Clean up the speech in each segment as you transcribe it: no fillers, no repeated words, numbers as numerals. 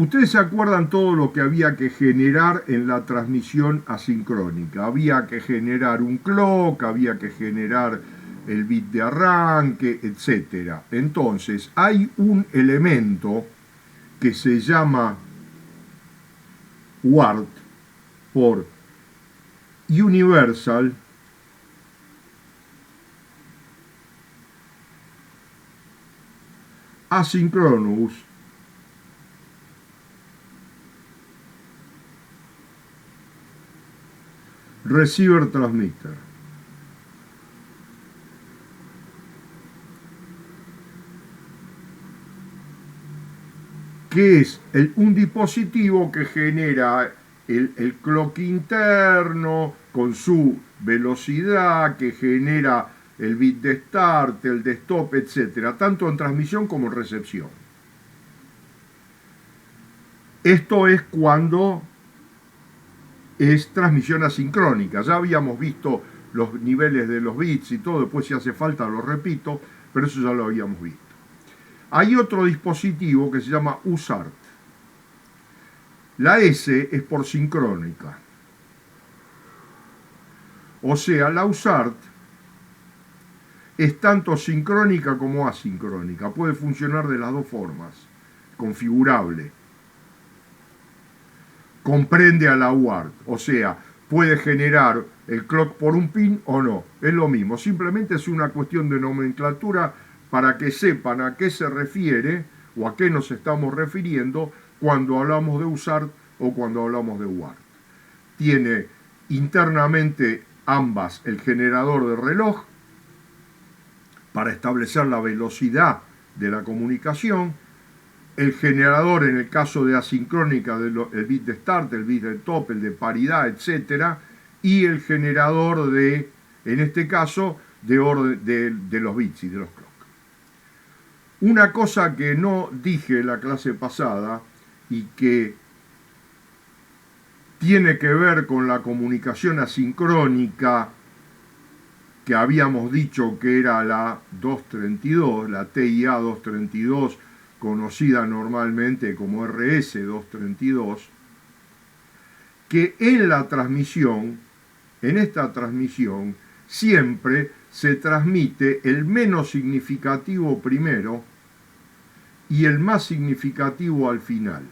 Ustedes se acuerdan todo lo que había que generar en la transmisión asincrónica. Había que generar un clock, había que generar el bit de arranque, etc. Entonces, hay un elemento que se llama UART por Universal Asynchronous Receiver Transmitter. Que es un dispositivo que genera el clock interno con su velocidad, que genera el bit de start, el de stop, etc., tanto en transmisión como en recepción. Esto es cuando es transmisión asincrónica. Ya habíamos visto los niveles de los bits y todo, después si hace falta lo repito, pero eso ya lo habíamos visto. Hay otro dispositivo que se llama USART. La S es por sincrónica. O sea, la USART es tanto sincrónica como asincrónica. Puede funcionar de las dos formas. Configurable. Comprende a la UART. O sea, puede generar el clock por un pin o no. Es lo mismo. Simplemente es una cuestión de nomenclatura para que sepan a qué se refiere o a qué nos estamos refiriendo cuando hablamos de USART o cuando hablamos de UART. Tiene internamente ambas el generador de reloj para establecer la velocidad de la comunicación, el generador en el caso de asincrónica del bit de start, el bit de top, el de paridad, etc., y el generador de, en este caso, de los bits y de los clocks. Una cosa que no dije en la clase pasada y que tiene que ver con la comunicación asincrónica que habíamos dicho que era la 232, la TIA 232, conocida normalmente como RS 232, que en la transmisión, en esta transmisión, siempre se transmite el menos significativo primero y el más significativo al final.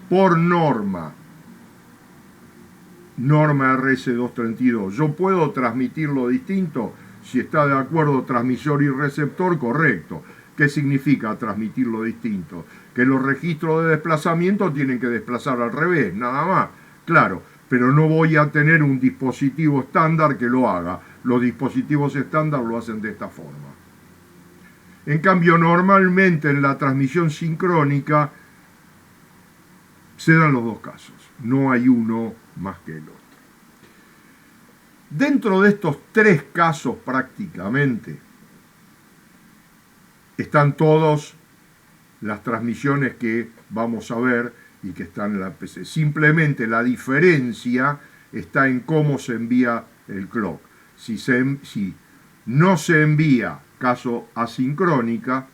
Por norma RS232. Yo puedo transmitirlo distinto. Si está de acuerdo transmisor y receptor, correcto. ¿Qué significa transmitirlo distinto? Que los registros de desplazamiento tienen que desplazar al revés, nada más. Claro, pero no voy a tener un dispositivo estándar que lo haga. Los dispositivos estándar lo hacen de esta forma. En cambio, normalmente en la transmisión sincrónica se dan los dos casos. No hay uno más que el otro. Dentro de estos tres casos prácticamente están todas las transmisiones que vamos a ver y que están en la PC. Simplemente la diferencia está en cómo se envía el clock. Si no se envía, caso asincrónica,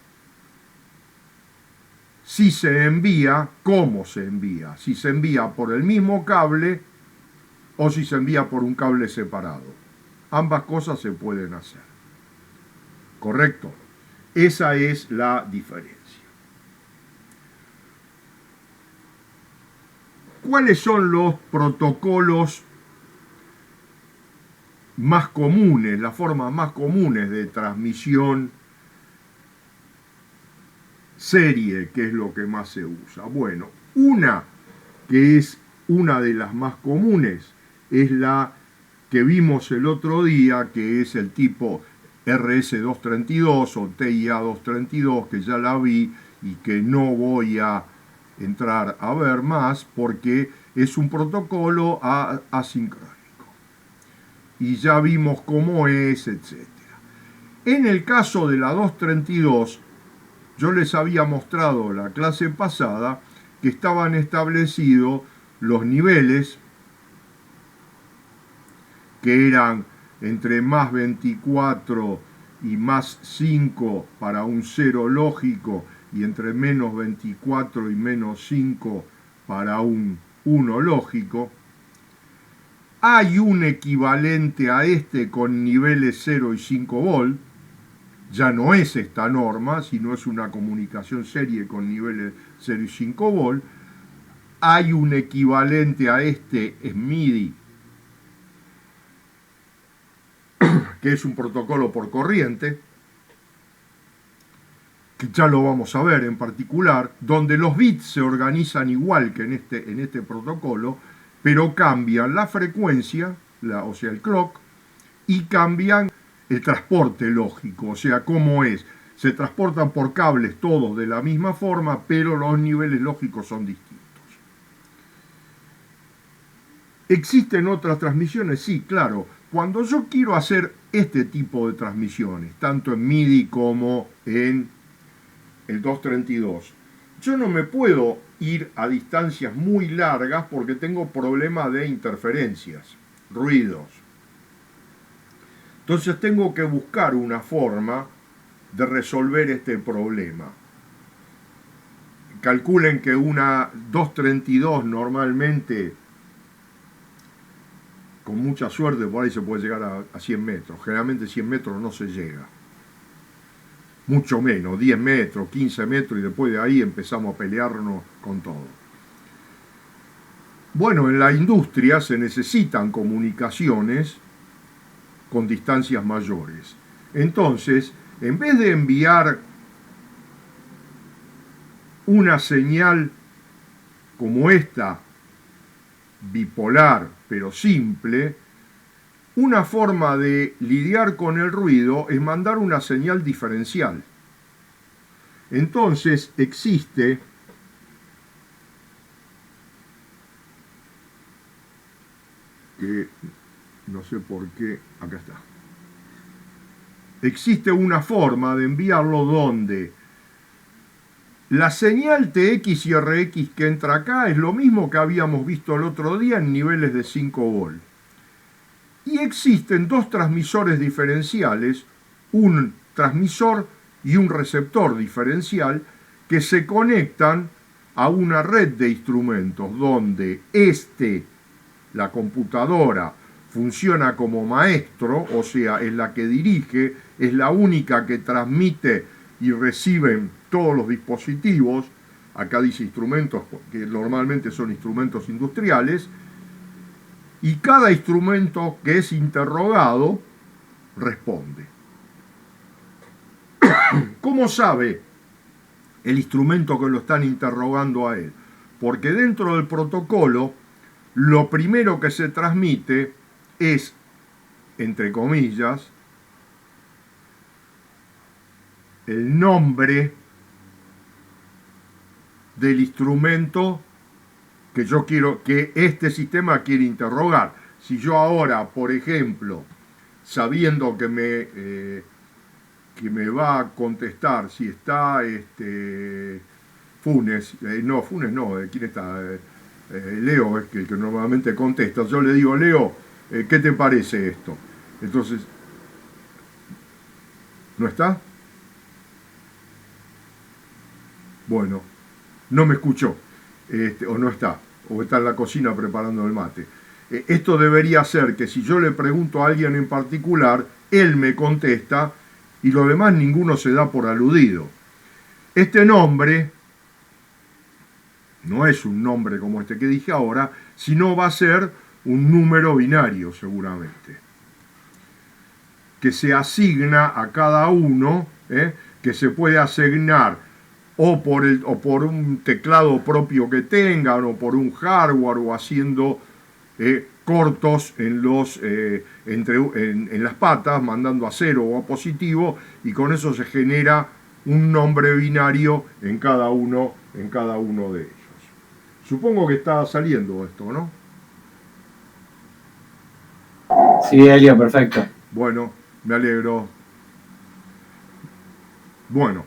si se envía, cómo se envía. Si se envía por el mismo cable o si se envía por un cable separado. Ambas cosas se pueden hacer. ¿Correcto? Esa es la diferencia. ¿Cuáles son los protocolos más comunes, las formas más comunes de transmisión serie, que es lo que más se usa? Bueno, una que es una de las más comunes es la que vimos el otro día, que es el tipo RS232 o TIA232, que ya la vi y que no voy a entrar a ver más porque es un protocolo asincrónico. Y ya vimos cómo es, etc. En el caso de la 232, yo les había mostrado la clase pasada que estaban establecidos los niveles que eran entre más 24 y más 5 para un 0 lógico y entre menos 24 y menos 5 para un 1 lógico. Hay un equivalente a este con niveles 0 y 5 volt. Ya no es esta norma, sino es una comunicación serie con niveles 0 y 5 volt. Hay un equivalente a este SMIDI, que es un protocolo por corriente, que ya lo vamos a ver en particular, donde los bits se organizan igual que en este protocolo, pero cambian la frecuencia, o sea, el clock, y cambian el transporte lógico, o sea, cómo es. Se transportan por cables todos de la misma forma, pero los niveles lógicos son distintos. ¿Existen otras transmisiones? Sí, claro. Cuando yo quiero hacer este tipo de transmisiones, tanto en MIDI como en el 232, yo no me puedo ir a distancias muy largas porque tengo problemas de interferencias, ruidos. Entonces tengo que buscar una forma de resolver este problema. Calculen que una 232 normalmente, con mucha suerte, por ahí se puede llegar a 100 metros. Generalmente 100 metros no se llega. Mucho menos, 10 metros, 15 metros, y después de ahí empezamos a pelearnos con todo. Bueno, en la industria se necesitan comunicaciones con distancias mayores. Entonces, en vez de enviar una señal como esta, bipolar pero simple, una forma de lidiar con el ruido es mandar una señal diferencial. Entonces existe que no sé por qué, acá está. Existe una forma de enviarlo donde la señal TX y RX que entra acá es lo mismo que habíamos visto el otro día en niveles de 5 volt. Y existen dos transmisores diferenciales, un transmisor y un receptor diferencial, que se conectan a una red de instrumentos donde la computadora, funciona como maestro, o sea, es la que dirige, es la única que transmite y recibe todos los dispositivos. Acá dice instrumentos, que normalmente son instrumentos industriales, y cada instrumento que es interrogado responde. ¿Cómo sabe el instrumento que lo están interrogando a él? Porque dentro del protocolo, lo primero que se transmite es, entre comillas, el nombre del instrumento que yo quiero, que este sistema quiere interrogar. Si yo ahora, por ejemplo, sabiendo que me va a contestar si está Funes, ¿quién está? Leo es el que normalmente contesta. Yo le digo, Leo, ¿qué te parece esto? Entonces, ¿no está? Bueno, no me escuchó, o no está, o está en la cocina preparando el mate. Esto debería ser que si yo le pregunto a alguien en particular, él me contesta y lo demás ninguno se da por aludido. Este nombre no es un nombre como este que dije ahora, sino va a ser un número binario seguramente, que se asigna a cada uno, que se puede asignar o por un teclado propio que tengan, o por un hardware, o haciendo cortos en las patas, mandando a 0 o a positivo, y con eso se genera un nombre binario en cada uno de ellos. Supongo que está saliendo esto, ¿no? Sí, Elio, perfecto. Bueno, me alegro. Bueno,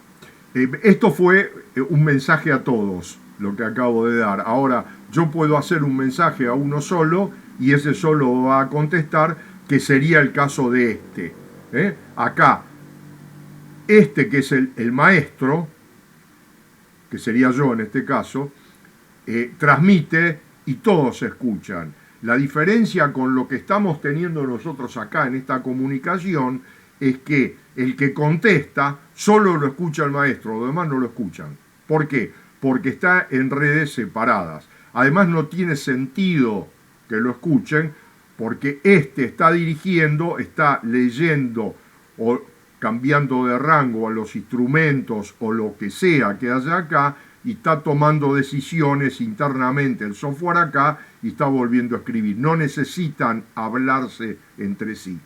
esto fue un mensaje a todos, lo que acabo de dar. Ahora, yo puedo hacer un mensaje a uno solo y ese solo va a contestar, que sería el caso de este. Acá, que es el maestro, que sería yo en este caso, transmite y todos escuchan. La diferencia con lo que estamos teniendo nosotros acá en esta comunicación es que el que contesta solo lo escucha el maestro, los demás no lo escuchan. ¿Por qué? Porque está en redes separadas. Además no tiene sentido que lo escuchen porque este está dirigiendo, está leyendo o cambiando de rango a los instrumentos o lo que sea que haya acá y está tomando decisiones internamente el software acá y está volviendo a escribir. No necesitan hablarse entre sí.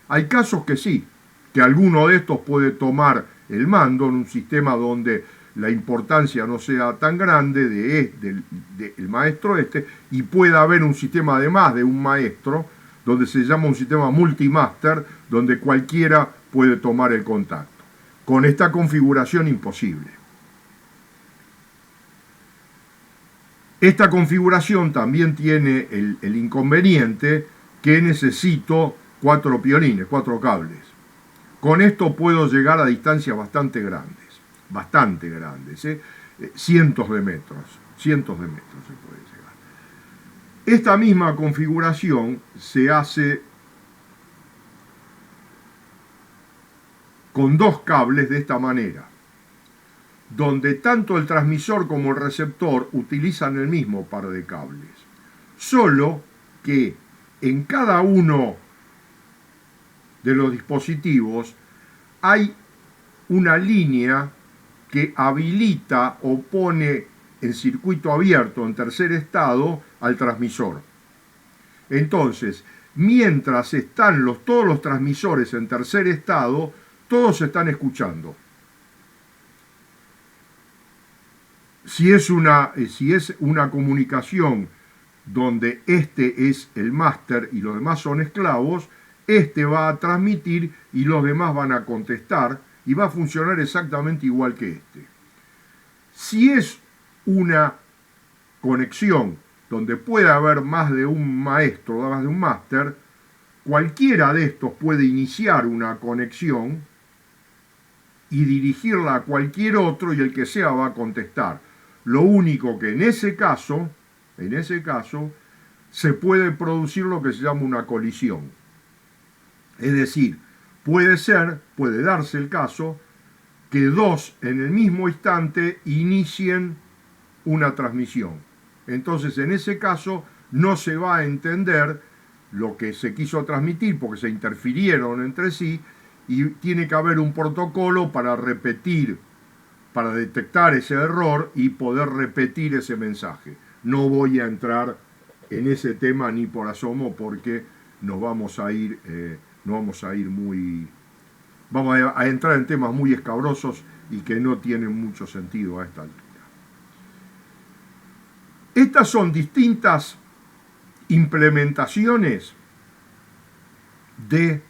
Hay casos que sí, que alguno de estos puede tomar el mando en un sistema donde la importancia no sea tan grande del maestro y pueda haber un sistema además de un maestro donde se llama un sistema multimaster donde cualquiera puede tomar el contacto. Con esta configuración imposible. Esta configuración también tiene el inconveniente que necesito 4 piolines, 4 cables. Con esto puedo llegar a distancias bastante grandes, cientos de metros se puede llegar. Esta misma configuración se hace con 2 cables de esta manera, donde tanto el transmisor como el receptor utilizan el mismo par de cables, solo que en cada uno de los dispositivos hay una línea que habilita o pone en circuito abierto, en tercer estado, al transmisor. Entonces, mientras están todos los transmisores en tercer estado, todos están escuchando. Si es una comunicación donde este es el máster y los demás son esclavos, este va a transmitir y los demás van a contestar y va a funcionar exactamente igual que este. Si es una conexión donde puede haber más de un maestro, más de un máster, cualquiera de estos puede iniciar una conexión y dirigirla a cualquier otro y el que sea va a contestar. Lo único que en ese caso, se puede producir lo que se llama una colisión. Es decir, puede darse el caso que 2 en el mismo instante inicien una transmisión. Entonces, en ese caso, no se va a entender lo que se quiso transmitir porque se interfirieron entre sí y tiene que haber un protocolo para detectar ese error y poder repetir ese mensaje. No voy a entrar en ese tema ni por asomo porque vamos a entrar en temas muy escabrosos y que no tienen mucho sentido a esta altura. Estas son distintas implementaciones de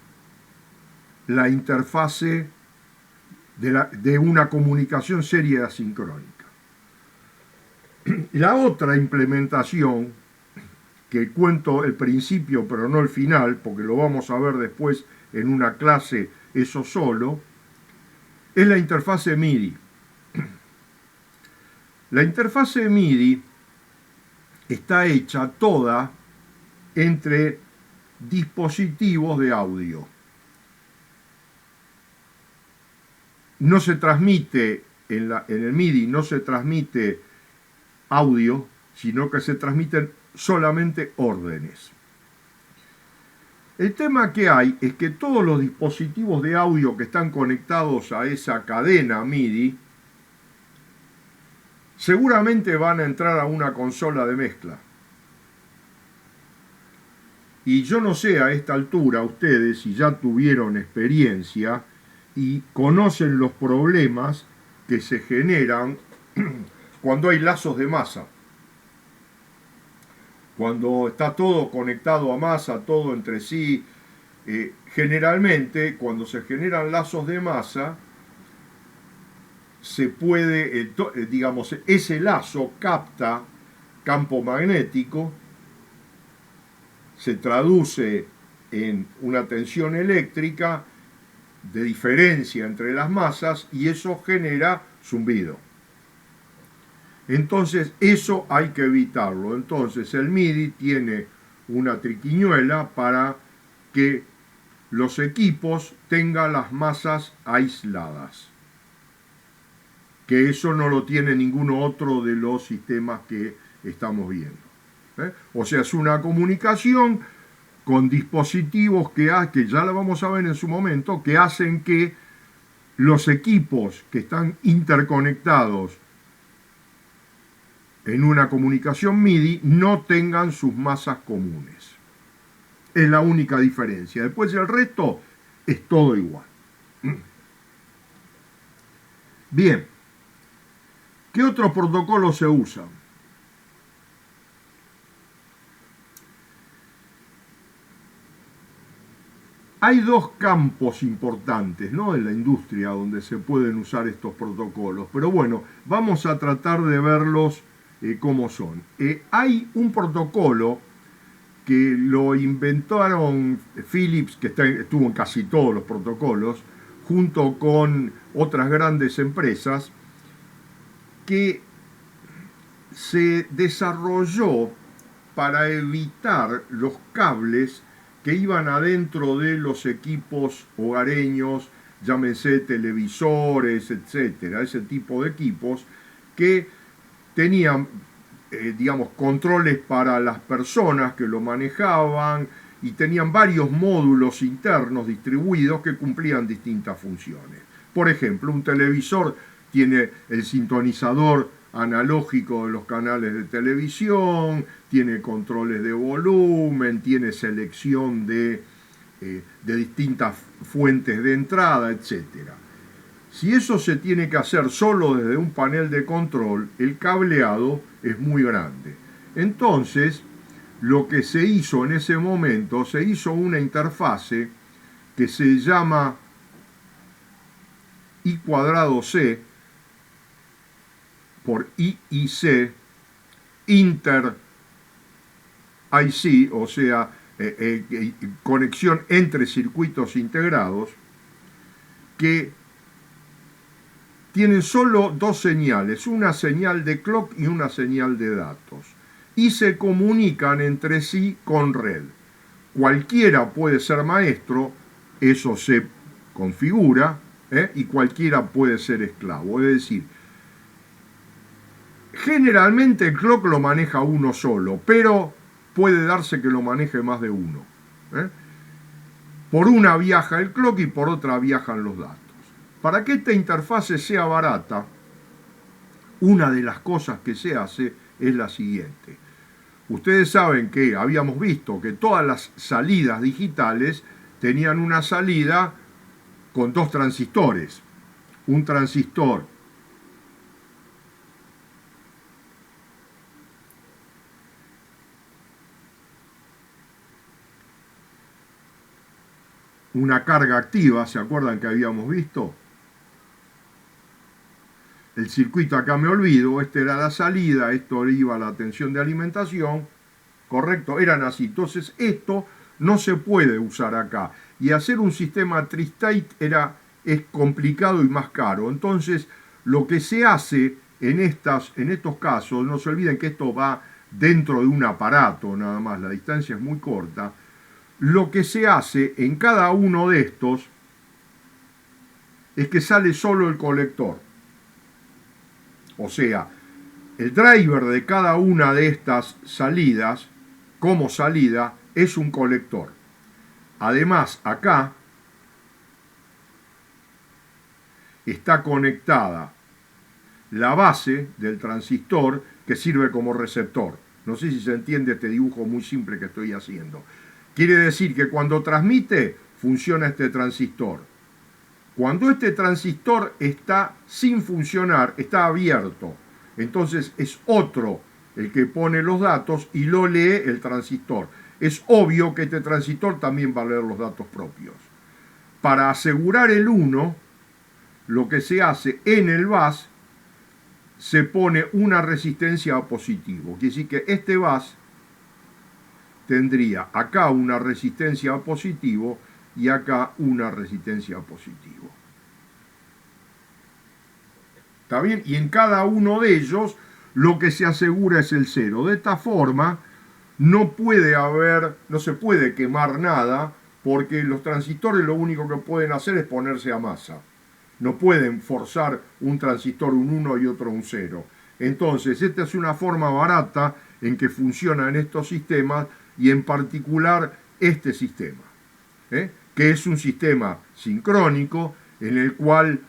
la interfase de una comunicación serie asincrónica. La otra implementación, que cuento el principio pero no el final, porque lo vamos a ver después en una clase eso solo, es la interfase MIDI. La interfase MIDI está hecha toda entre dispositivos de audio. No se transmite, en el MIDI no se transmite audio, sino que se transmiten solamente órdenes. El tema que hay es que todos los dispositivos de audio que están conectados a esa cadena MIDI seguramente van a entrar a una consola de mezcla. Y yo no sé a esta altura ustedes si ya tuvieron experiencia y conocen los problemas que se generan cuando hay lazos de masa. Cuando está todo conectado a masa, todo entre sí, generalmente cuando se generan lazos de masa, se puede, ese lazo capta campo magnético, se traduce en una tensión eléctrica de diferencia entre las masas y eso genera zumbido. Entonces eso hay que evitarlo. Entonces el MIDI tiene una triquiñuela para que los equipos tengan las masas aisladas, que eso no lo tiene ninguno otro de los sistemas que estamos viendo. O sea, es una comunicación con dispositivos que ya la vamos a ver en su momento, que hacen que los equipos que están interconectados en una comunicación MIDI no tengan sus masas comunes. Es la única diferencia. Después el resto es todo igual. Bien. ¿Qué otros protocolos se usan? Hay dos campos importantes, ¿no?, en la industria donde se pueden usar estos protocolos, pero bueno, vamos a tratar de verlos cómo son. Hay un protocolo que lo inventaron Philips, que estuvo en casi todos los protocolos, junto con otras grandes empresas, que se desarrolló para evitar los cables que iban adentro de los equipos hogareños, llámense televisores, etcétera, ese tipo de equipos que tenían, digamos, controles para las personas que lo manejaban y tenían varios módulos internos distribuidos que cumplían distintas funciones. Por ejemplo, un televisor tiene el sintonizador analógico de los canales de televisión, tiene controles de volumen, tiene selección de distintas fuentes de entrada, etc. Si eso se tiene que hacer solo desde un panel de control, el cableado es muy grande. Entonces, lo que se hizo en ese momento, se hizo una interfase que se llama I²C por IIC, Inter IC, o sea, conexión entre circuitos integrados, que tienen solo dos señales, una señal de clock y una señal de datos, y se comunican entre sí con red. Cualquiera puede ser maestro, eso se configura, y cualquiera puede ser esclavo. Es decir, generalmente el clock lo maneja uno solo, pero puede darse que lo maneje más de uno. Por una viaja el clock y por otra viajan los datos. Para que esta interfase sea barata, una de las cosas que se hace es la siguiente. Ustedes saben que habíamos visto que todas las salidas digitales tenían una salida con dos transistores. Un transistor una carga activa, ¿se acuerdan que habíamos visto? El circuito acá me olvido, esta era la salida, esto iba a la tensión de alimentación, ¿correcto? Eran así. Entonces esto no se puede usar acá. Y hacer un sistema tri-state es complicado y más caro. Entonces lo que se hace en estos casos, no se olviden que esto va dentro de un aparato nada más, la distancia es muy corta. Lo que se hace en cada uno de estos es que sale solo el colector. O sea, el driver de cada una de estas salidas, como salida, es un colector. Además, acá está conectada la base del transistor que sirve como receptor. No sé si se entiende este dibujo muy simple que estoy haciendo. Quiere decir que cuando transmite, funciona este transistor. Cuando este transistor está sin funcionar, está abierto, entonces es otro el que pone los datos y lo lee el transistor. Es obvio que este transistor también va a leer los datos propios. Para asegurar el 1, lo que se hace en el bus, se pone una resistencia a positivo. Quiere decir que este bus tendría acá una resistencia a positivo y acá una resistencia a positivo. ¿Está bien? Y en cada uno de ellos lo que se asegura es el 0. De esta forma, no se puede quemar nada, porque los transistores lo único que pueden hacer es ponerse a masa. No pueden forzar un transistor un 1 y otro un 0. Entonces, esta es una forma barata en que funcionan estos sistemas, y en particular este sistema, que es un sistema sincrónico en el cual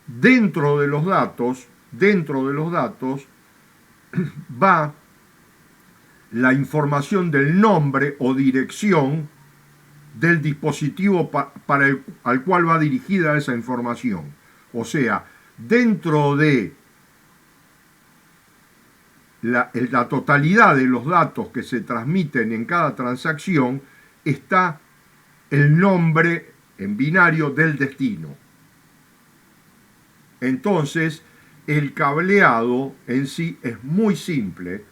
dentro de los datos va la información del nombre o dirección del dispositivo al cual va dirigida esa información. O sea, dentro de la totalidad de los datos que se transmiten en cada transacción está el nombre en binario del destino. Entonces, el cableado en sí es muy simple.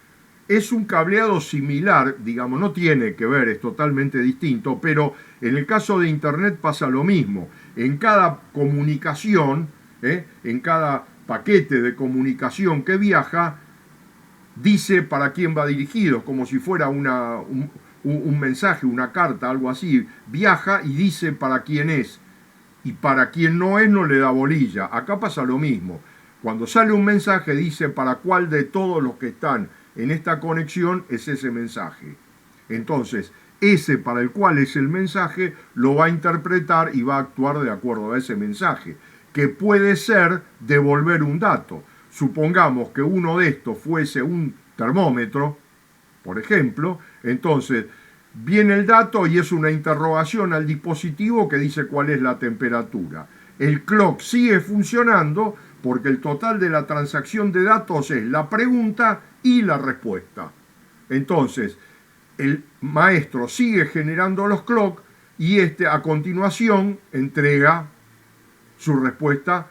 Es un cableado similar, digamos, no tiene que ver, es totalmente distinto, pero en el caso de Internet pasa lo mismo. En cada comunicación, en cada paquete de comunicación que viaja, dice para quién va dirigido, como si fuera un mensaje, una carta, algo así. Viaja y dice para quién es, y para quien no es no le da bolilla. Acá pasa lo mismo. Cuando sale un mensaje dice para cuál de todos los que están en esta conexión es ese mensaje. Entonces, ese para el cual es el mensaje lo va a interpretar y va a actuar de acuerdo a ese mensaje, que puede ser devolver un dato. Supongamos que uno de estos fuese un termómetro, por ejemplo, entonces viene el dato y es una interrogación al dispositivo que dice cuál es la temperatura. El clock sigue funcionando porque el total de la transacción de datos es la pregunta y la respuesta. Entonces, el maestro sigue generando los clock y a continuación entrega su respuesta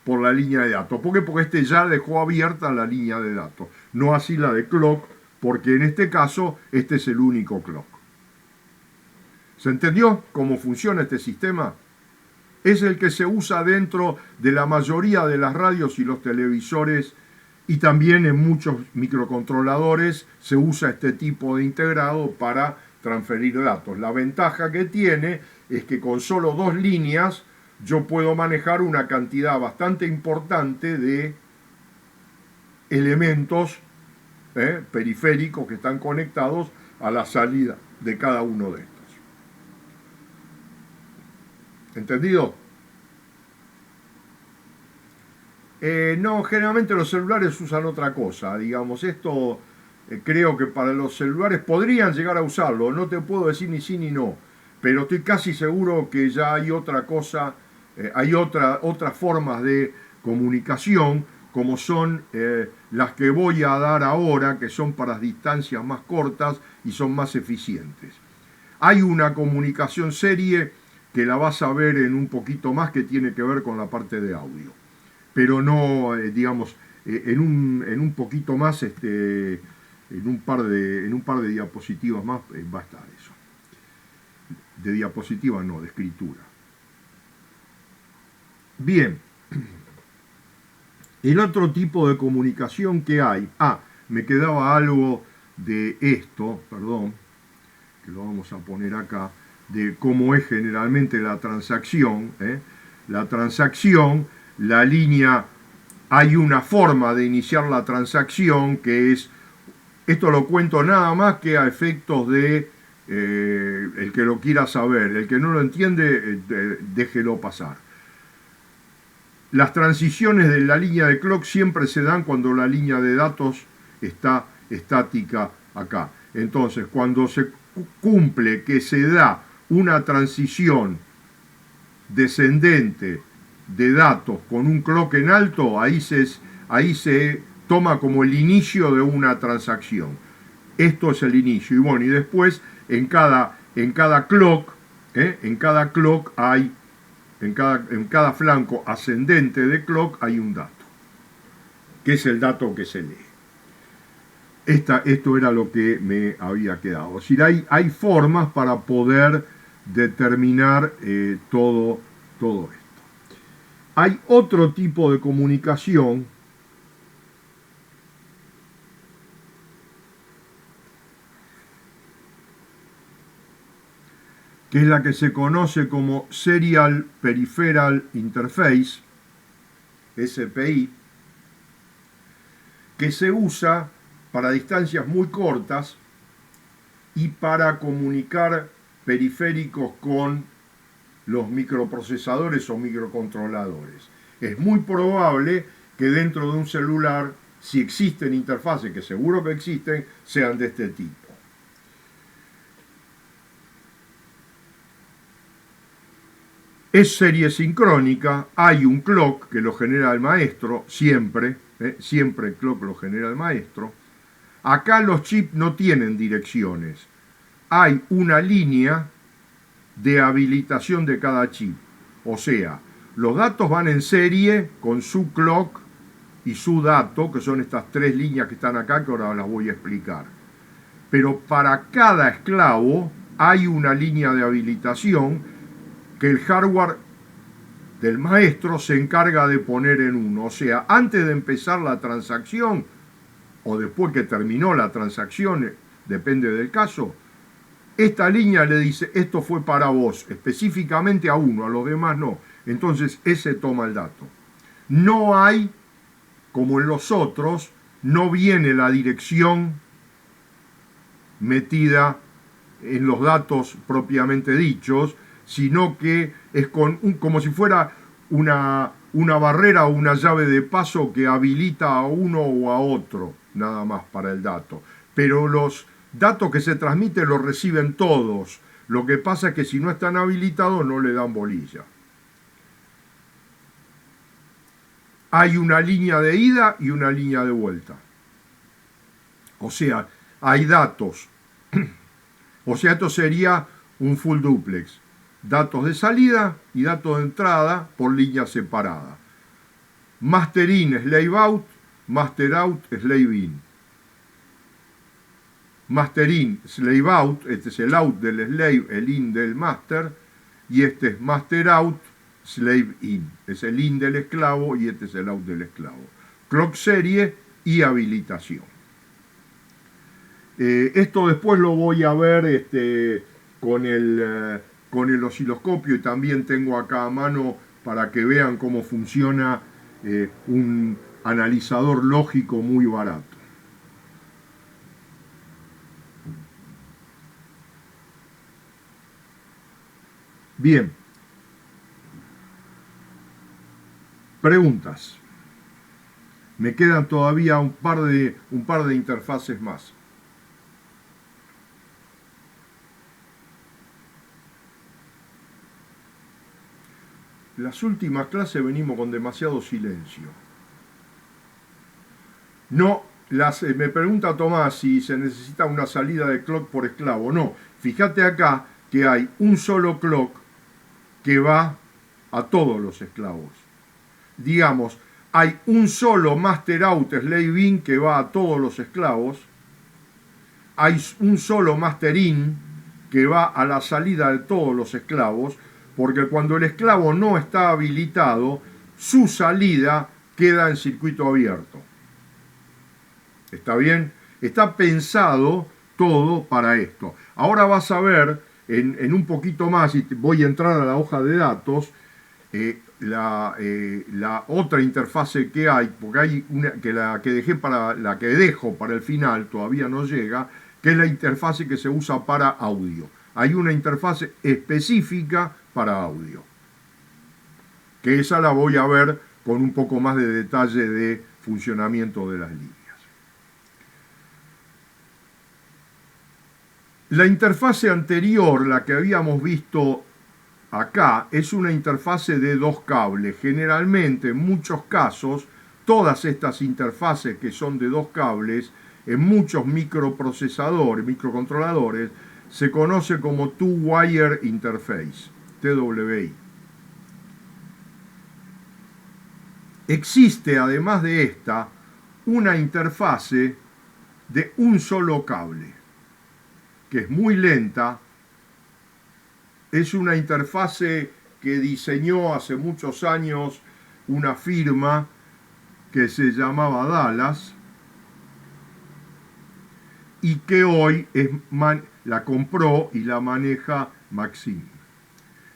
por la línea de datos. ¿Por qué? Porque ya dejó abierta la línea de datos. No así la de clock, porque en este caso este es el único clock. ¿Se entendió cómo funciona este sistema? Es el que se usa dentro de la mayoría de las radios y los televisores, y también en muchos microcontroladores se usa este tipo de integrado para transferir datos. La ventaja que tiene es que con solo 2 líneas yo puedo manejar una cantidad bastante importante de elementos periféricos que están conectados a la salida de cada uno de estos. ¿Entendido? No, generalmente los celulares usan otra cosa. Digamos, esto creo que para los celulares podrían llegar a usarlo. No te puedo decir ni sí ni no. Pero estoy casi seguro que ya hay otra cosa, hay otras formas de comunicación, como son las que voy a dar ahora, que son para distancias más cortas y son más eficientes. Hay una comunicación serie que la vas a ver en un poquito más, que tiene que ver con la parte de audio. Pero no, digamos, en un poquito más, en un par de diapositivas más va a estar eso. De diapositiva no, de escritura. Bien. El otro tipo de comunicación que hay, me quedaba algo de esto, perdón, que lo vamos a poner acá, de cómo es generalmente la transacción. La transacción, la línea, hay una forma de iniciar la transacción que es, esto lo cuento nada más que a efectos de el que lo quiera saber. El que no lo entiende, déjelo pasar. Las transiciones de la línea de clock siempre se dan cuando la línea de datos está estática acá. Entonces, cuando se cumple que se da una transición descendente de datos con un clock en alto, ahí se toma como el inicio de una transacción. Esto es el inicio. Y bueno, y después en cada clock hay, en cada flanco ascendente de clock hay un dato, que es el dato que se lee. Esto era lo que me había quedado. Es decir, hay formas para poder determinar todo esto. Hay otro tipo de comunicación que es la que se conoce como Serial Peripheral Interface, SPI, que se usa para distancias muy cortas y para comunicar periféricos con los microprocesadores o microcontroladores. Es muy probable que dentro de un celular, si existen interfaces, que seguro que existen, sean de este tipo. Es serie sincrónica, hay un clock que lo genera el maestro, siempre el clock lo genera el maestro. Acá los chips no tienen direcciones, hay una línea de habilitación de cada chip. O sea, los datos van en serie con su clock y su dato, que son estas tres líneas que están acá, que ahora las voy a explicar. Pero para cada esclavo hay una línea de habilitación que el hardware del maestro se encarga de poner en uno. O sea, antes de empezar la transacción, o después que terminó la transacción, depende del caso, esta línea le dice, esto fue para vos, específicamente a uno, a los demás no. Entonces ese toma el dato. No hay, como en los otros, no viene la dirección metida en los datos propiamente dichos, sino que es como si fuera una barrera o una llave de paso que habilita a uno o a otro, nada más para el dato. Pero los datos que se transmiten los reciben todos. Lo que pasa es que si no están habilitados no le dan bolilla. Hay una línea de ida y una línea de vuelta. O sea, hay datos. O sea, esto sería un full duplex. Datos de salida y datos de entrada por línea separada. Master in, slave out, master out, slave in. Master in, slave out, este es el out del slave, el in del master, y este es master out, slave in. Es el in del esclavo y este es el out del esclavo. Clock serie y habilitación. Esto después lo voy a ver con el osciloscopio, y también tengo acá a mano para que vean cómo funciona un analizador lógico muy barato. Bien. Preguntas. Me quedan todavía un par de interfaces más. Las últimas clases venimos con demasiado silencio. No, me pregunta Tomás si se necesita una salida de clock por esclavo. No, fíjate acá que hay un solo clock que va a todos los esclavos. Digamos, hay un solo master out slave in que va a todos los esclavos. Hay un solo master in que va a la salida de todos los esclavos, porque cuando el esclavo no está habilitado, su salida queda en circuito abierto. ¿Está bien? Está pensado todo para esto. Ahora vas a ver en un poquito más, y voy a entrar a la hoja de datos, la otra interfase que hay, porque hay una que la que dejo para el final, todavía no llega, que es la interfase que se usa para audio. Hay una interfase específica para audio, que esa la voy a ver con un poco más de detalle de funcionamiento de las líneas. La interfase anterior, la que habíamos visto acá, es una interfase de dos cables. Generalmente, en muchos casos, todas estas interfaces que son de dos cables, en muchos microprocesadores, microcontroladores, se conoce como Two-Wire Interface, TWI. Existe, además de esta, una interfase de un solo cable, que es muy lenta. Es una interfase que diseñó hace muchos años una firma que se llamaba Dallas y que hoy la compró y la maneja Maxim.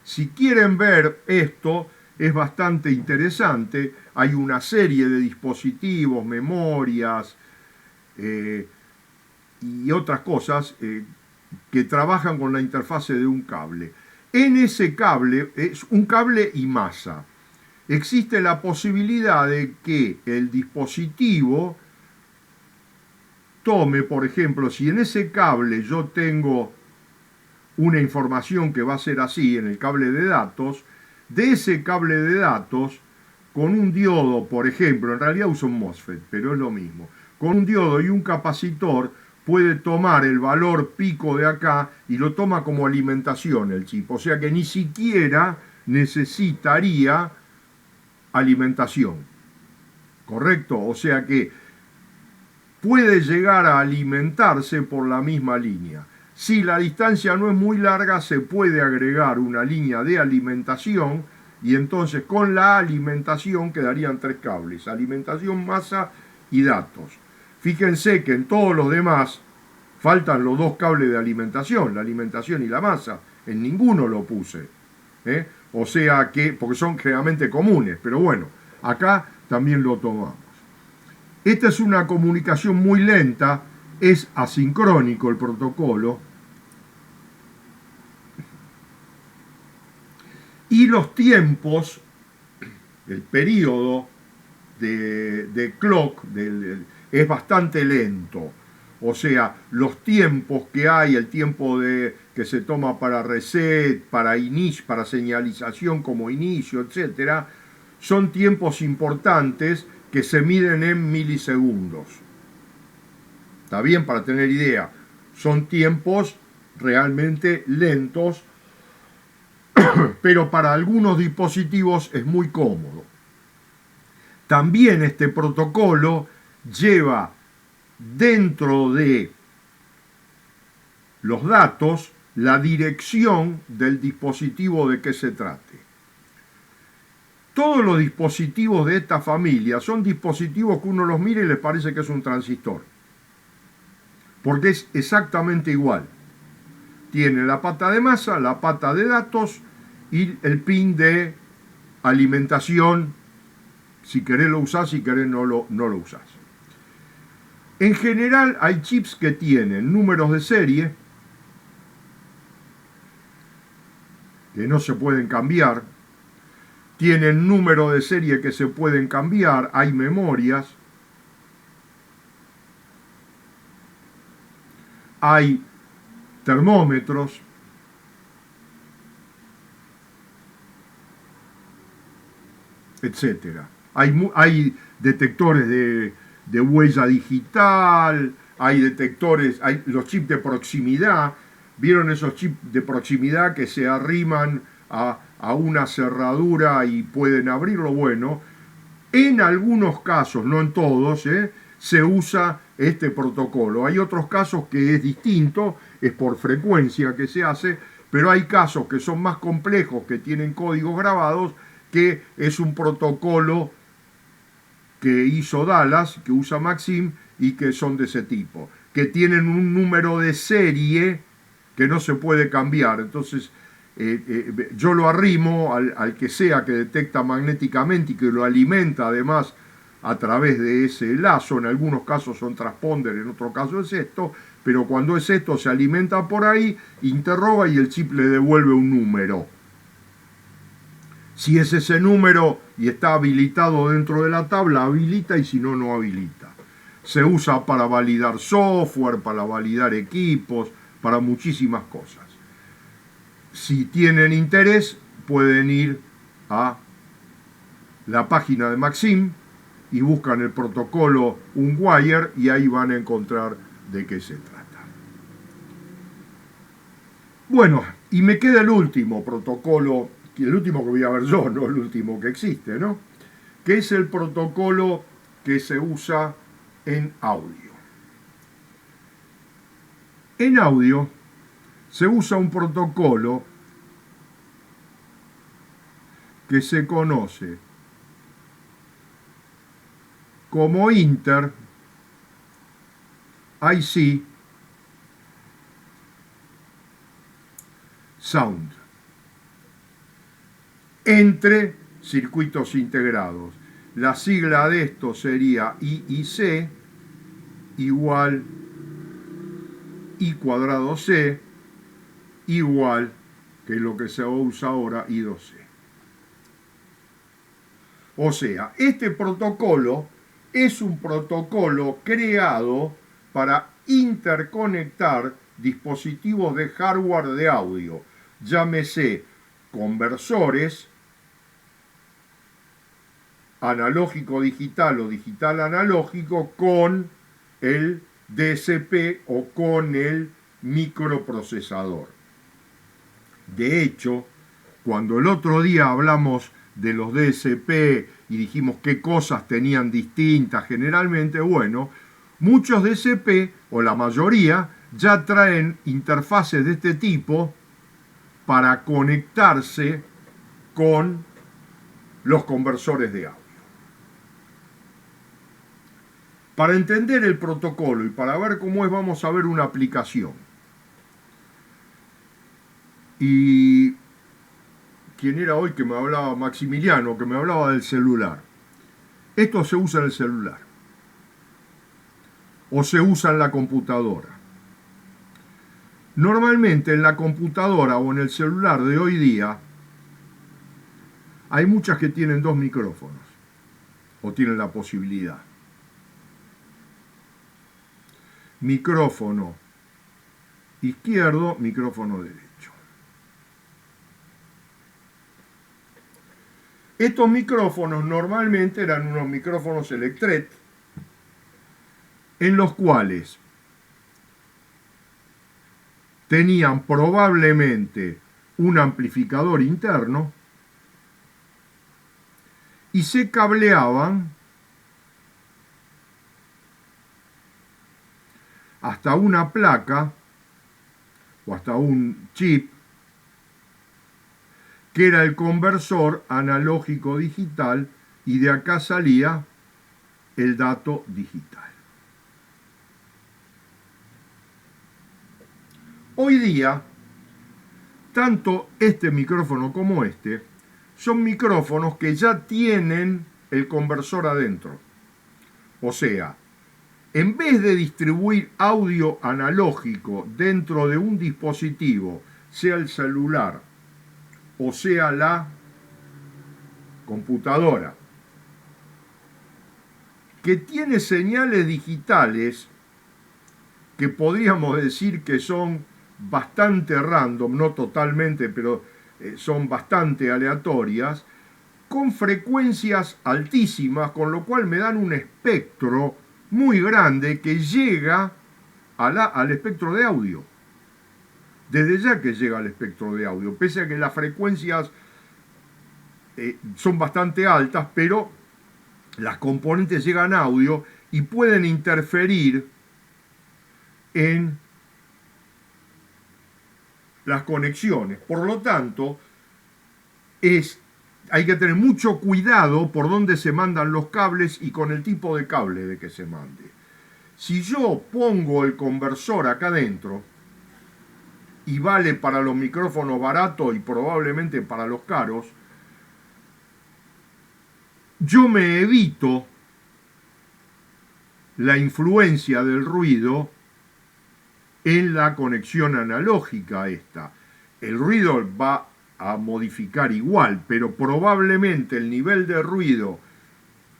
Si quieren ver esto, es bastante interesante. Hay una serie de dispositivos, memorias y otras cosas que trabajan con la interfase de un cable. En ese cable, es un cable y masa, existe la posibilidad de que el dispositivo tome, por ejemplo, si en ese cable yo tengo una información que va a ser así, en el cable de datos, de ese cable de datos, con un diodo, por ejemplo, en realidad uso un MOSFET, pero es lo mismo, con un diodo y un capacitor, puede tomar el valor pico de acá y lo toma como alimentación el chip. O sea que ni siquiera necesitaría alimentación. ¿Correcto? O sea que puede llegar a alimentarse por la misma línea. Si la distancia no es muy larga, se puede agregar una línea de alimentación y entonces con la alimentación quedarían 3 cables: alimentación, masa y datos. Fíjense que en todos los demás faltan los 2 cables de alimentación, la alimentación y la masa. En ninguno lo puse. O sea que, porque son generalmente comunes, pero bueno, acá también lo tomamos. Esta es una comunicación muy lenta, es asincrónico el protocolo. Y los tiempos, el periodo de clock es bastante lento. O sea, los tiempos que hay, el tiempo que se toma para reset, para inicio, para señalización como inicio, etcétera, son tiempos importantes que se miden en milisegundos. ¿Está bien? Para tener idea. Son tiempos realmente lentos, pero para algunos dispositivos es muy cómodo. También este protocolo lleva dentro de los datos la dirección del dispositivo de que se trate. Todos los dispositivos de esta familia son dispositivos que uno los mira y les parece que es un transistor, porque es exactamente igual. Tiene la pata de masa, la pata de datos y el pin de alimentación. Si querés lo usás, si querés no lo usás. En general hay chips que tienen números de serie que no se pueden cambiar, tienen número de serie que se pueden cambiar, hay memorias, hay termómetros, etcétera. Hay detectores de huella digital, hay detectores, hay los chips de proximidad. ¿Vieron esos chips de proximidad que se arriman a una cerradura y pueden abrirlo? Bueno, en algunos casos, no en todos, se usa este protocolo. Hay otros casos que es distinto, es por frecuencia que se hace, pero hay casos que son más complejos, que tienen códigos grabados, que es un protocolo que hizo Dallas, que usa Maxim y que son de ese tipo, que tienen un número de serie que no se puede cambiar. Entonces yo lo arrimo al que sea que detecta magnéticamente y que lo alimenta además a través de ese lazo. En algunos casos son transponder, en otro caso es esto, pero cuando es esto se alimenta por ahí, interroga y el chip le devuelve un número. Si es ese número y está habilitado dentro de la tabla, habilita, y si no, no habilita. Se usa para validar software, para validar equipos, para muchísimas cosas. Si tienen interés, pueden ir a la página de Maxim y buscan el protocolo Unwire y ahí van a encontrar de qué se trata. Bueno, y me queda el último protocolo, el último que voy a ver yo, no el último que existe, ¿no? Que es el protocolo que se usa en audio. En audio se usa un protocolo que se conoce como Inter IC sound entre circuitos integrados. La sigla de esto sería IIC igual I cuadrado C igual, que es lo que se usa ahora, I2C. O sea, este protocolo es un protocolo creado para interconectar dispositivos de hardware de audio, llámese conversores, analógico digital o digital analógico, con el DSP o con el microprocesador. De hecho, cuando el otro día hablamos de los DSP y dijimos qué cosas tenían distintas generalmente, bueno, muchos DSP, o la mayoría, ya traen interfaces de este tipo para conectarse con los conversores de audio. Para entender el protocolo y para ver cómo es, vamos a ver una aplicación. Y ¿quién era hoy que me hablaba? Maximiliano, que me hablaba del celular. Esto se usa en el celular o se usa en la computadora. Normalmente en la computadora o en el celular de hoy día hay muchas que tienen dos micrófonos o tienen la posibilidad. Micrófono izquierdo, micrófono derecho. Estos micrófonos normalmente eran unos micrófonos Electret, en los cuales tenían probablemente un amplificador interno y se cableaban hasta una placa o hasta un chip que era el conversor analógico digital, y de acá salía el dato digital. Hoy día, tanto este micrófono como este son micrófonos que ya tienen el conversor adentro. O sea, en vez de distribuir audio analógico dentro de un dispositivo, sea el celular o sea la computadora, que tiene señales digitales que podríamos decir que son bastante random, no totalmente, pero son bastante aleatorias, con frecuencias altísimas, con lo cual me dan un espectro muy grande que llega al espectro de audio. Desde ya que llega al espectro de audio, pese a que las frecuencias son bastante altas, pero las componentes llegan a audio y pueden interferir en las conexiones. Por lo tanto, hay que tener mucho cuidado por dónde se mandan los cables y con el tipo de cable de que se mande. Si yo pongo el conversor acá adentro, y vale para los micrófonos baratos y probablemente para los caros, yo me evito la influencia del ruido en la conexión analógica esta. El ruido va a modificar igual, pero probablemente el nivel de ruido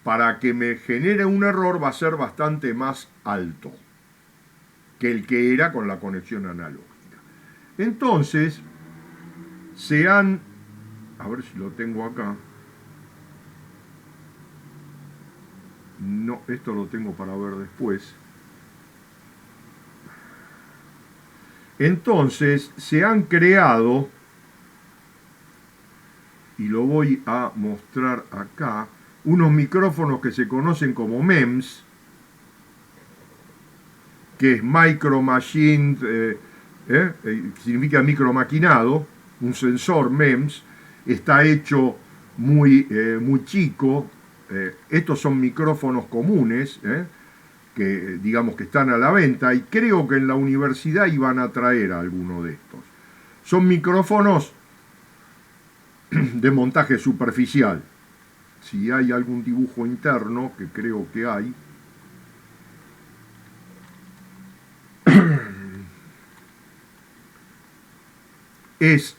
para que me genere un error va a ser bastante más alto que el que era con la conexión analógica. Entonces, a ver si lo tengo acá. No, esto lo tengo para ver después. Entonces, se han creado, y lo voy a mostrar acá, unos micrófonos que se conocen como MEMS, que es Micro Machine, significa micromaquinado, un sensor MEMS, está hecho muy chico. Estos son micrófonos comunes, que digamos que están a la venta, y creo que en la universidad iban a traer alguno de estos. son micrófonos de montaje superficial. Si hay algún dibujo interno, que creo que hay, es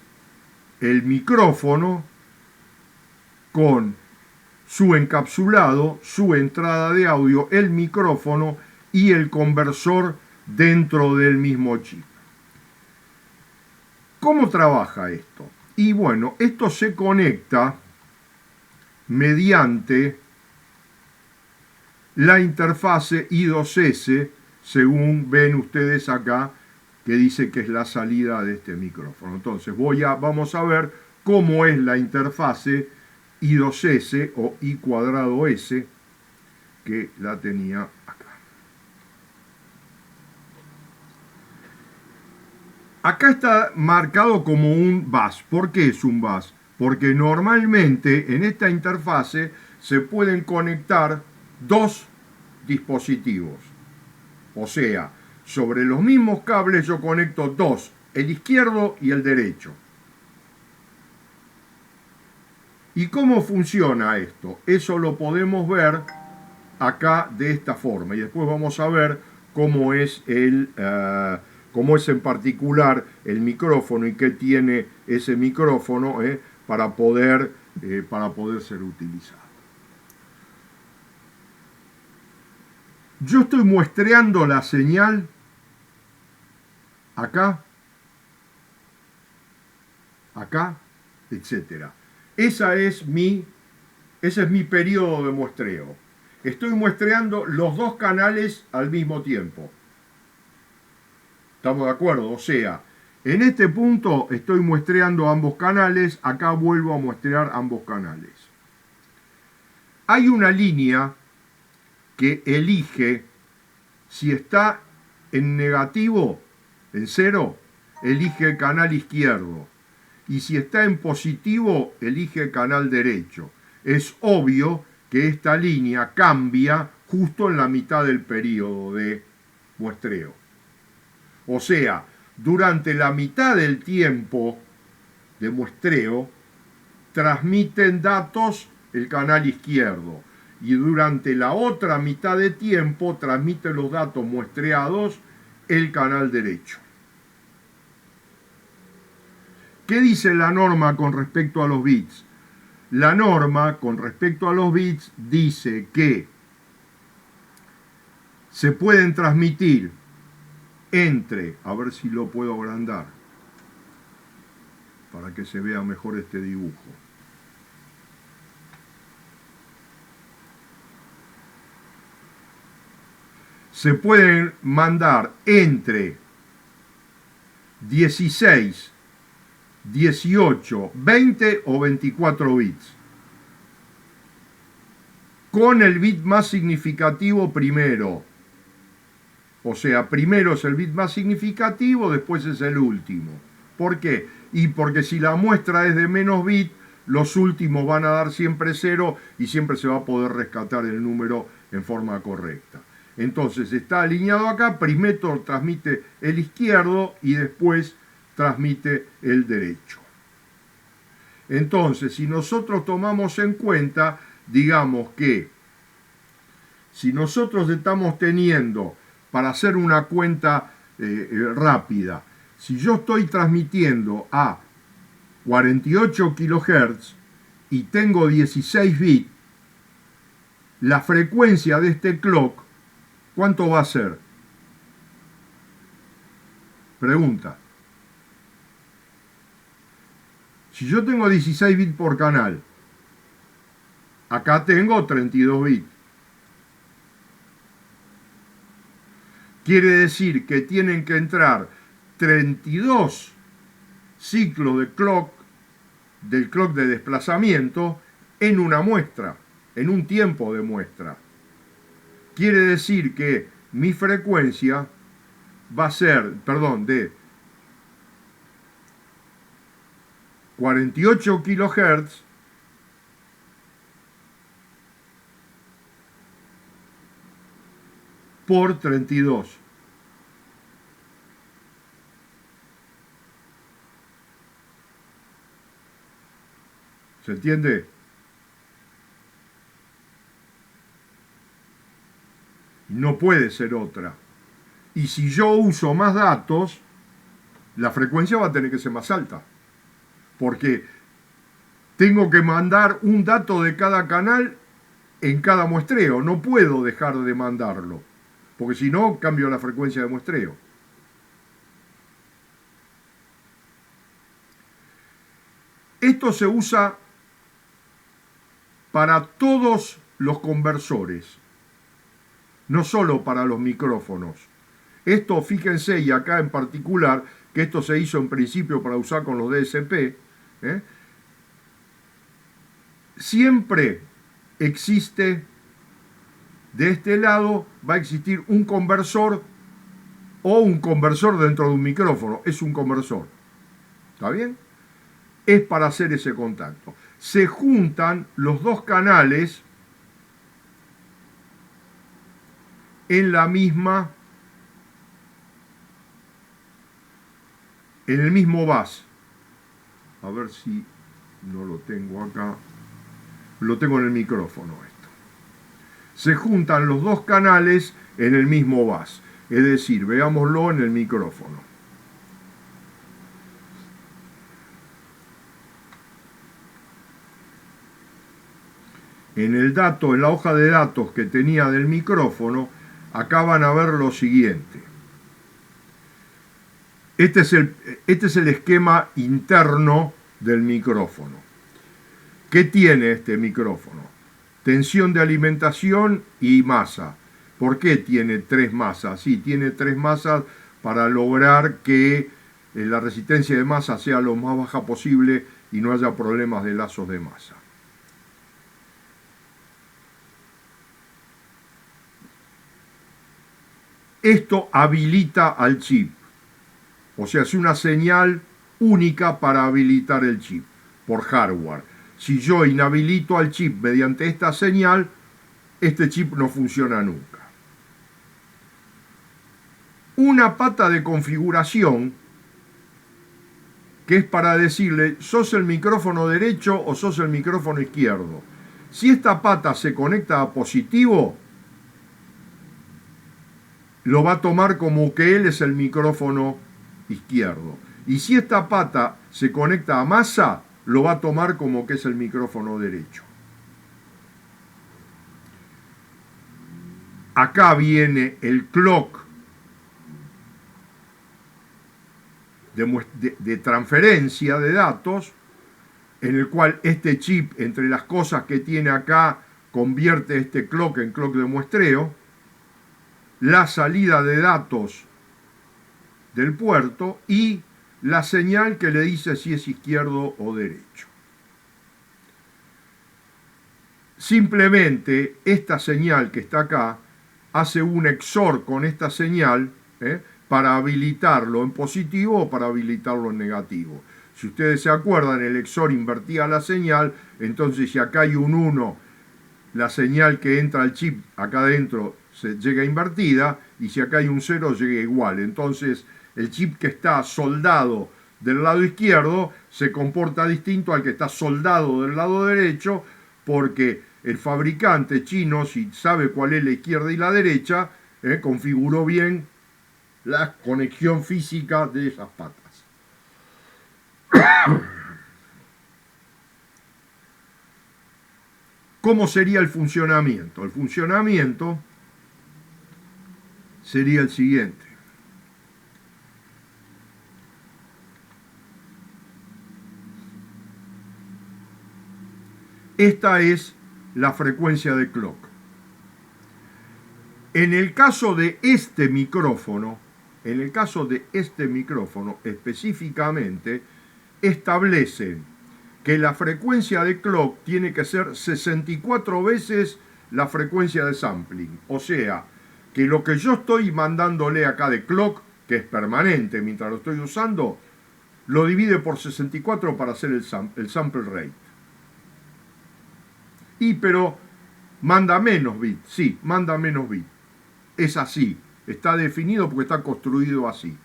el micrófono con su encapsulado, su entrada de audio, el micrófono y el conversor dentro del mismo chip. ¿Cómo trabaja esto? Y bueno, esto se conecta mediante la interfase I2S, según ven ustedes acá, que dice que es la salida de este micrófono. Entonces vamos a ver cómo es la interfase I2S o I cuadrado S, que la tenía acá. Acá está marcado como un bus. ¿Por qué es un bus? Porque normalmente en esta interfase se pueden conectar dos dispositivos. O sea, sobre los mismos cables yo conecto dos, el izquierdo y el derecho. ¿Y cómo funciona esto? Eso lo podemos ver acá de esta forma. Y después vamos a ver cómo es cómo es en particular el micrófono y qué tiene ese micrófono para poder ser utilizado. Yo estoy muestreando la señal acá, etc. Ese es mi periodo de muestreo. Estoy muestreando los dos canales al mismo tiempo. ¿Estamos de acuerdo? O sea, en este punto estoy muestreando ambos canales, acá vuelvo a muestrear ambos canales. Hay una línea que elige si está en negativo, en cero, elige el canal izquierdo. Y si está en positivo, elige el canal derecho. Es obvio que esta línea cambia justo en la mitad del periodo de muestreo. O sea, durante la mitad del tiempo de muestreo, transmiten datos el canal izquierdo. Y durante la otra mitad de tiempo, transmite los datos muestreados el canal derecho. ¿Qué dice la norma con respecto a los bits? La norma con respecto a los bits dice que se pueden transmitir entre, a ver si lo puedo agrandar para que se vea mejor este dibujo. Se pueden mandar entre 16, 18, 20 o 24 bits. Con el bit más significativo primero. O sea, primero es el bit más significativo, después es el último. ¿Por qué? Y porque si la muestra es de menos bit, los últimos van a dar siempre 0 y siempre se va a poder rescatar el número en forma correcta. Entonces está alineado acá, primero transmite el izquierdo y después transmite el derecho. Entonces, si nosotros tomamos en cuenta, digamos que si nosotros estamos teniendo, para hacer una cuenta rápida, si yo estoy transmitiendo a 48 kHz y tengo 16 bits, la frecuencia de este clock, ¿cuánto va a ser? Pregunta. Si yo tengo 16 bits por canal, acá tengo 32 bits. Quiere decir que tienen que entrar 32 ciclos del clock de desplazamiento en una muestra, en un tiempo de muestra. Quiere decir que mi frecuencia va a ser, de 48 kHz por 32. ¿Se entiende? No puede ser otra. Y si yo uso más datos, la frecuencia va a tener que ser más alta. Porque tengo que mandar un dato de cada canal en cada muestreo. No puedo dejar de mandarlo. Porque si no, cambio la frecuencia de muestreo. Esto se usa para todos los conversores, no solo para los micrófonos. Esto, fíjense, y acá en particular, que esto se hizo en principio para usar con los DSP, siempre existe, de este lado va a existir un conversor o un conversor dentro de un micrófono. Es un conversor. ¿Está bien? Es para hacer ese contacto. Se juntan los dos canales en el mismo bus. A ver si no lo tengo acá. Lo tengo en el micrófono esto. Se juntan los dos canales en el mismo bus. Es decir, veámoslo en el micrófono. En el dato, en la hoja de datos que tenía del micrófono, acá van a ver lo siguiente. Este es el esquema interno del micrófono. ¿Qué tiene este micrófono? Tensión de alimentación y masa. ¿Por qué tiene 3 masas? Sí, tiene 3 masas para lograr que la resistencia de masa sea lo más baja posible y no haya problemas de lazos de masa. Esto habilita al chip, o sea, es una señal única para habilitar el chip por hardware. Si yo inhabilito al chip mediante esta señal, este chip no funciona nunca. Una pata de configuración que es para decirle, ¿sos el micrófono derecho o sos el micrófono izquierdo? Si esta pata se conecta a positivo, lo va a tomar como que él es el micrófono izquierdo. Y si esta pata se conecta a masa, lo va a tomar como que es el micrófono derecho. Acá viene el clock de transferencia de datos, en el cual este chip, entre las cosas que tiene acá, convierte este clock en clock de muestreo, la salida de datos del puerto y la señal que le dice si es izquierdo o derecho. Simplemente esta señal que está acá hace un XOR con esta señal para habilitarlo en positivo o para habilitarlo en negativo. Si ustedes se acuerdan, el XOR invertía la señal, entonces si acá hay un 1, la señal que entra al chip acá adentro se llega invertida, y si acá hay un 0 llega igual. Entonces el chip que está soldado del lado izquierdo se comporta distinto al que está soldado del lado derecho, porque el fabricante chino, si sabe cuál es la izquierda y la derecha, configuró bien la conexión física de esas patas. ¿Cómo sería el funcionamiento? El funcionamiento sería el siguiente. Esta es la frecuencia de clock. En el caso de este micrófono, específicamente, establecen que la frecuencia de clock tiene que ser 64 veces la frecuencia de sampling. O sea, que lo que yo estoy mandándole acá de clock, que es permanente mientras lo estoy usando, lo divide por 64 para hacer el sample rate. Pero manda menos bits, sí, manda menos bits. Es así, está definido porque está construido así.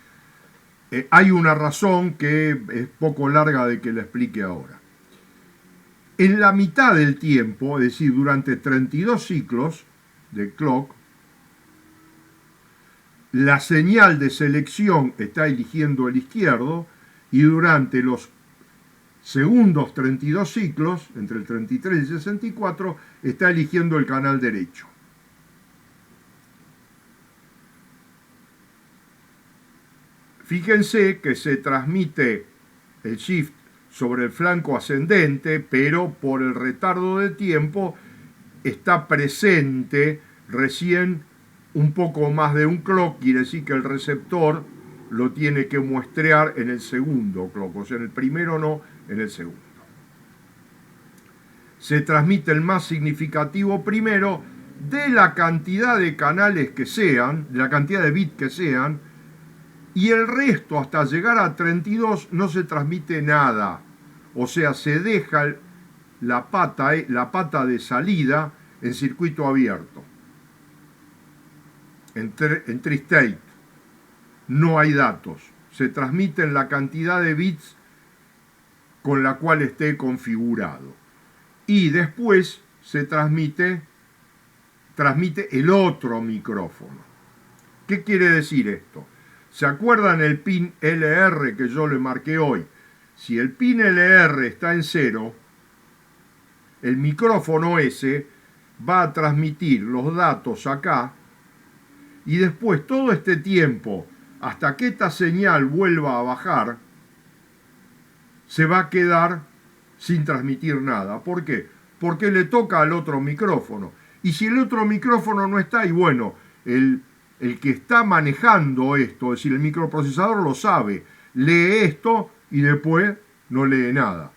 Hay una razón que es poco larga de que la explique ahora. En la mitad del tiempo, es decir, durante 32 ciclos de clock, la señal de selección está eligiendo el izquierdo y durante los segundos 32 ciclos, entre el 33 y el 64, está eligiendo el canal derecho. Fíjense que se transmite el shift sobre el flanco ascendente, pero por el retardo de tiempo está presente recién un poco más de un clock, quiere decir que el receptor lo tiene que muestrear en el segundo clock, o sea, en el primero no, en el segundo. Se transmite el más significativo primero de la cantidad de canales que sean, de la cantidad de bits que sean, y el resto hasta llegar a 32 no se transmite nada. O sea, se deja la pata de salida en circuito abierto. En tri-state. No hay datos. Se transmiten la cantidad de bits con la cual esté configurado. Y después se transmite el otro micrófono. ¿Qué quiere decir esto? ¿Se acuerdan el pin LR que yo le marqué hoy? Si el pin LR está en 0, el micrófono ese va a transmitir los datos acá y después todo este tiempo, hasta que esta señal vuelva a bajar, se va a quedar sin transmitir nada. ¿Por qué? Porque le toca al otro micrófono. Y si el otro micrófono no está, y bueno, el que está manejando esto, es decir, el microprocesador lo sabe, lee esto y después no lee nada.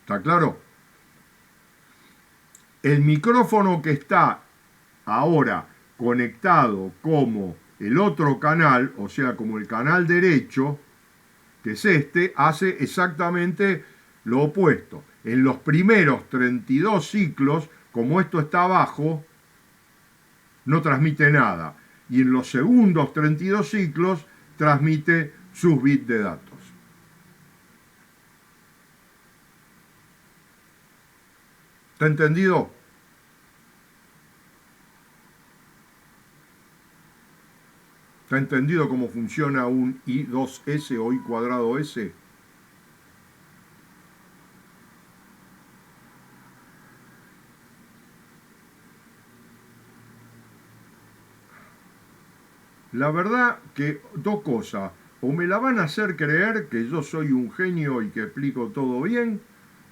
¿Está claro? El micrófono que está ahora conectado como el otro canal, o sea, como el canal derecho, que es este, hace exactamente lo opuesto. En los primeros 32 ciclos, como esto está abajo, no transmite nada. Y en los segundos 32 ciclos transmite sus bits de datos. ¿Está entendido? ¿Está entendido cómo funciona un I2S o I cuadrado S? La verdad que dos cosas, o me la van a hacer creer que yo soy un genio y que explico todo bien,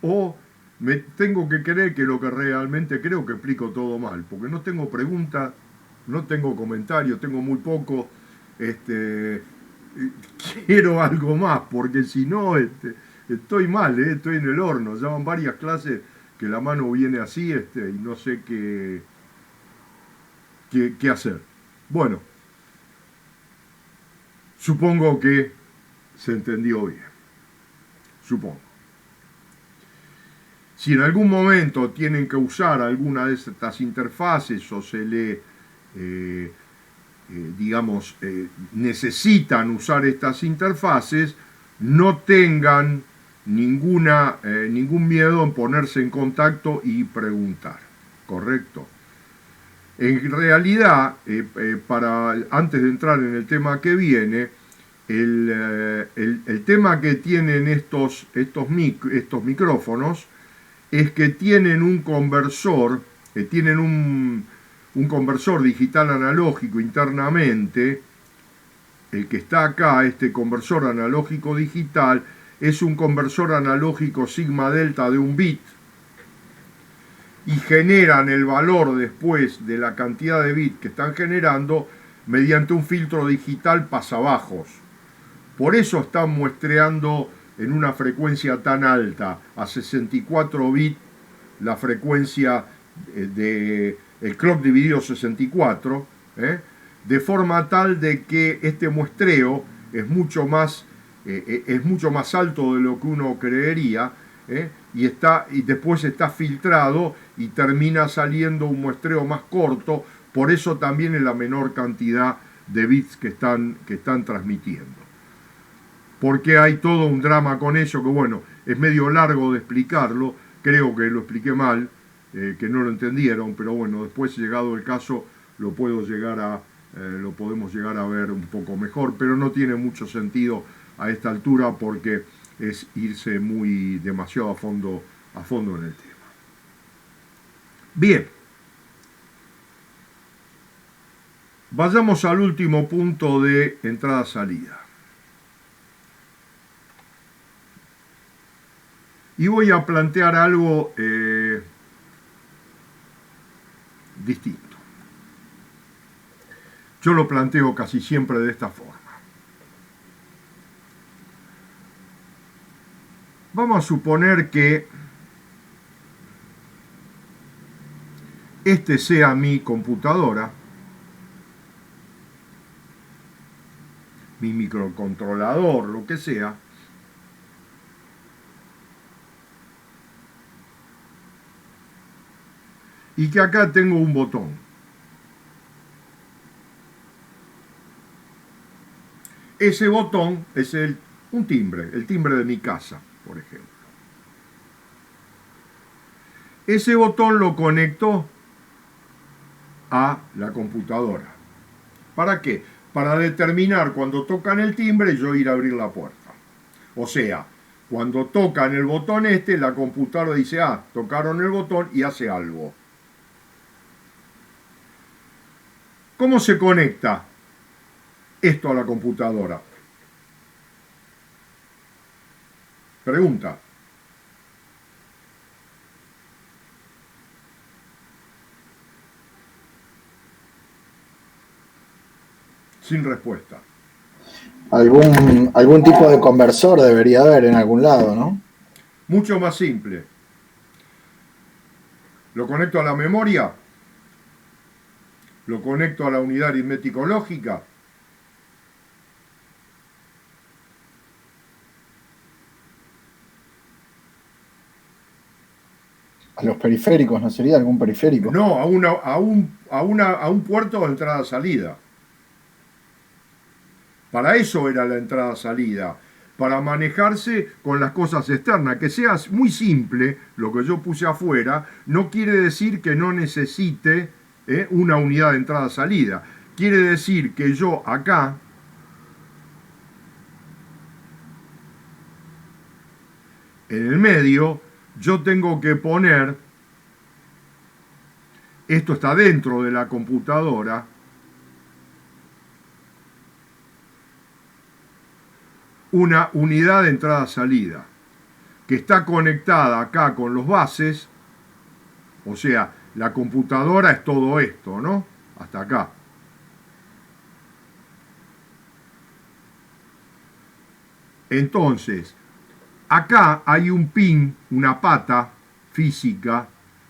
o me tengo que creer que lo que realmente creo que explico todo mal, porque no tengo preguntas, no tengo comentarios, tengo muy poco, quiero algo más, porque si no, estoy mal, estoy en el horno, ya van varias clases que la mano viene así, y no sé qué hacer. Bueno, supongo que se entendió bien. Supongo. Si en algún momento tienen que usar alguna de estas interfaces o se le, necesitan usar estas interfaces, no tengan ningún miedo en ponerse en contacto y preguntar. ¿Correcto? En realidad, antes de entrar en el tema que viene, el tema que tienen estos micrófonos es que tienen un conversor, un conversor digital analógico internamente. El que está acá, este conversor analógico digital, es un conversor analógico sigma delta de 1 bit, y generan el valor después de la cantidad de bits que están generando mediante un filtro digital pasabajos. Por eso están muestreando en una frecuencia tan alta, a 64 bits, la frecuencia del clock dividido 64, de forma tal de que este muestreo es mucho más alto de lo que uno creería, y después está filtrado y termina saliendo un muestreo más corto, por eso también es la menor cantidad de bits que están transmitiendo. Porque hay todo un drama con eso, que bueno, es medio largo de explicarlo, creo que lo expliqué mal, que no lo entendieron, pero bueno, después llegado el caso lo podemos llegar a ver un poco mejor, pero no tiene mucho sentido a esta altura porque es irse demasiado a fondo en el tema. Bien, vayamos al último punto de entrada-salida. Y voy a plantear algo distinto. Yo lo planteo casi siempre de esta forma. Vamos a suponer que este sea mi computadora, mi microcontrolador, lo que sea, y que acá tengo un botón. Ese botón es un timbre, el timbre de mi casa, por ejemplo. Ese botón lo conecto a la computadora. ¿Para qué? Para determinar cuando tocan el timbre yo ir a abrir la puerta. O sea, cuando tocan el botón la computadora dice, tocaron el botón y hace algo. ¿Cómo se conecta esto a la computadora? Pregunta. Sin respuesta. Algún tipo de conversor debería haber en algún lado, ¿no? Mucho más simple. Lo conecto a la memoria. Lo conecto a la unidad aritmético lógica. A los periféricos, ¿no sería algún periférico? No, a un puerto de entrada-salida. Para eso era la entrada-salida, para manejarse con las cosas externas. Que sea muy simple, lo que yo puse afuera, no quiere decir que no necesite una unidad de entrada-salida. Quiere decir que yo acá, en el medio, yo tengo que poner, esto está dentro de la computadora, una unidad de entrada-salida que está conectada acá con los bases, o sea, la computadora es todo esto, ¿no? Hasta acá. Entonces, acá hay un pin, una pata física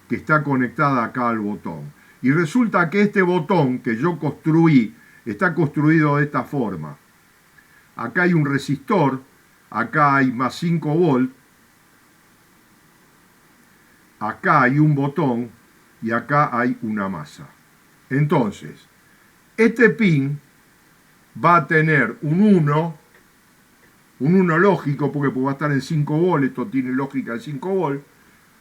que está conectada acá al botón. Y resulta que este botón que yo construí está construido de esta forma. Acá hay un resistor, acá hay más 5 volts, acá hay un botón y acá hay una masa. Entonces, este pin va a tener un 1 lógico, porque va a estar en 5 volts, esto tiene lógica de 5 volts,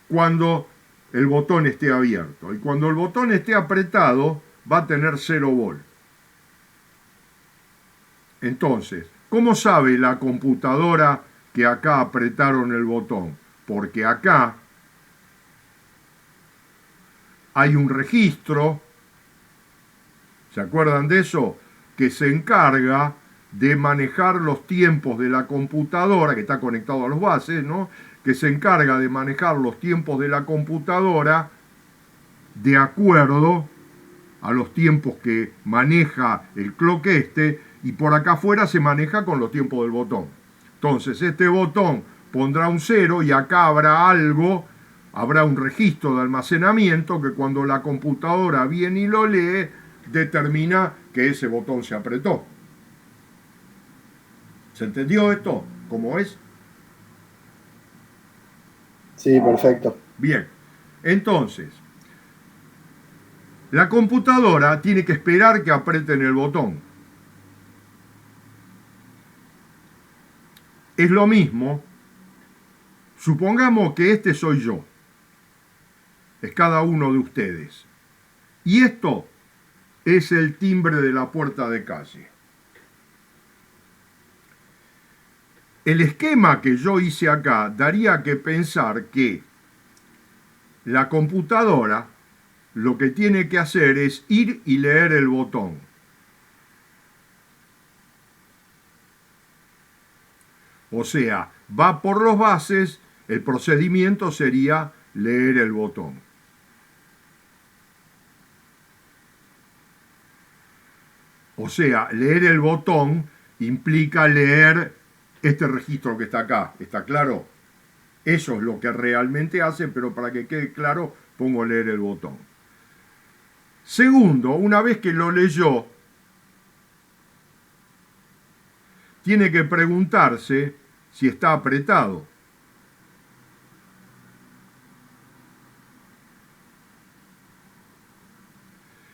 cuando el botón esté abierto. Y cuando el botón esté apretado, va a tener 0 volts. Entonces, ¿cómo sabe la computadora que acá apretaron el botón? Porque acá hay un registro, ¿se acuerdan de eso? Que se encarga de manejar los tiempos de la computadora, que está conectado a los bases, ¿no? Que se encarga de manejar los tiempos de la computadora de acuerdo a los tiempos que maneja el clock y por acá afuera se maneja con los tiempos del botón. Entonces este botón pondrá un 0 y acá habrá algo, habrá un registro de almacenamiento que cuando la computadora viene y lo lee, determina que ese botón se apretó. ¿Se entendió esto? ¿Cómo es? Sí, perfecto. Bien, entonces, la computadora tiene que esperar que aprieten el botón. Es lo mismo Supongamos que este soy yo, es cada uno de ustedes. Y esto es el timbre de la puerta de calle. El esquema que yo hice acá daría que pensar que la computadora lo que tiene que hacer es ir y leer el botón. O sea, va por los bases, el procedimiento sería leer el botón. O sea, leer el botón implica leer este registro que está acá. ¿Está claro? Eso es lo que realmente hace, pero para que quede claro, pongo leer el botón. Segundo, una vez que lo leyó, tiene que preguntarse si está apretado.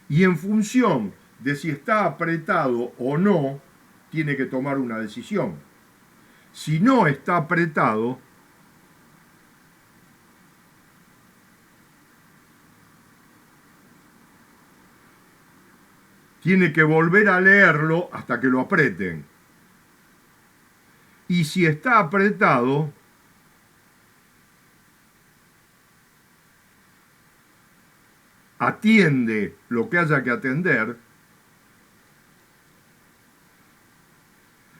Y en función de si está apretado o no, tiene que tomar una decisión. Si no está apretado, tiene que volver a leerlo hasta que lo aprieten. Y si está apretado, atiende lo que haya que atender.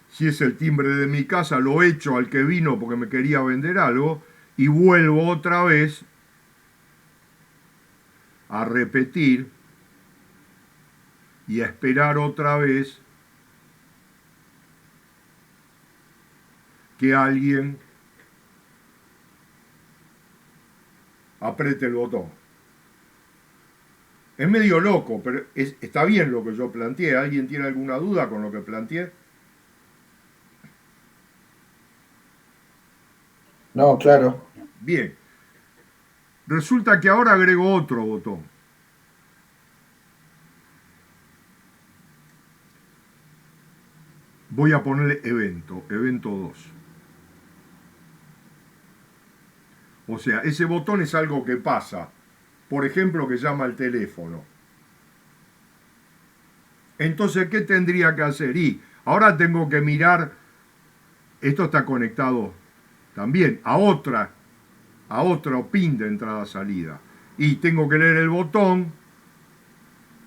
Si es el timbre de mi casa, lo echo al que vino porque me quería vender algo y vuelvo otra vez a repetir y a esperar otra vez que alguien apriete el botón. Es medio loco, pero está bien lo que yo planteé. ¿Alguien tiene alguna duda con lo que planteé? No, claro. Bien. Resulta que ahora agrego otro botón. Voy a ponerle evento 2. O sea, ese botón es algo que pasa. Por ejemplo, que llama al teléfono. Entonces, ¿qué tendría que hacer? Y ahora tengo que mirar, esto está conectado también a otra pin de entrada-salida. Y tengo que leer el botón.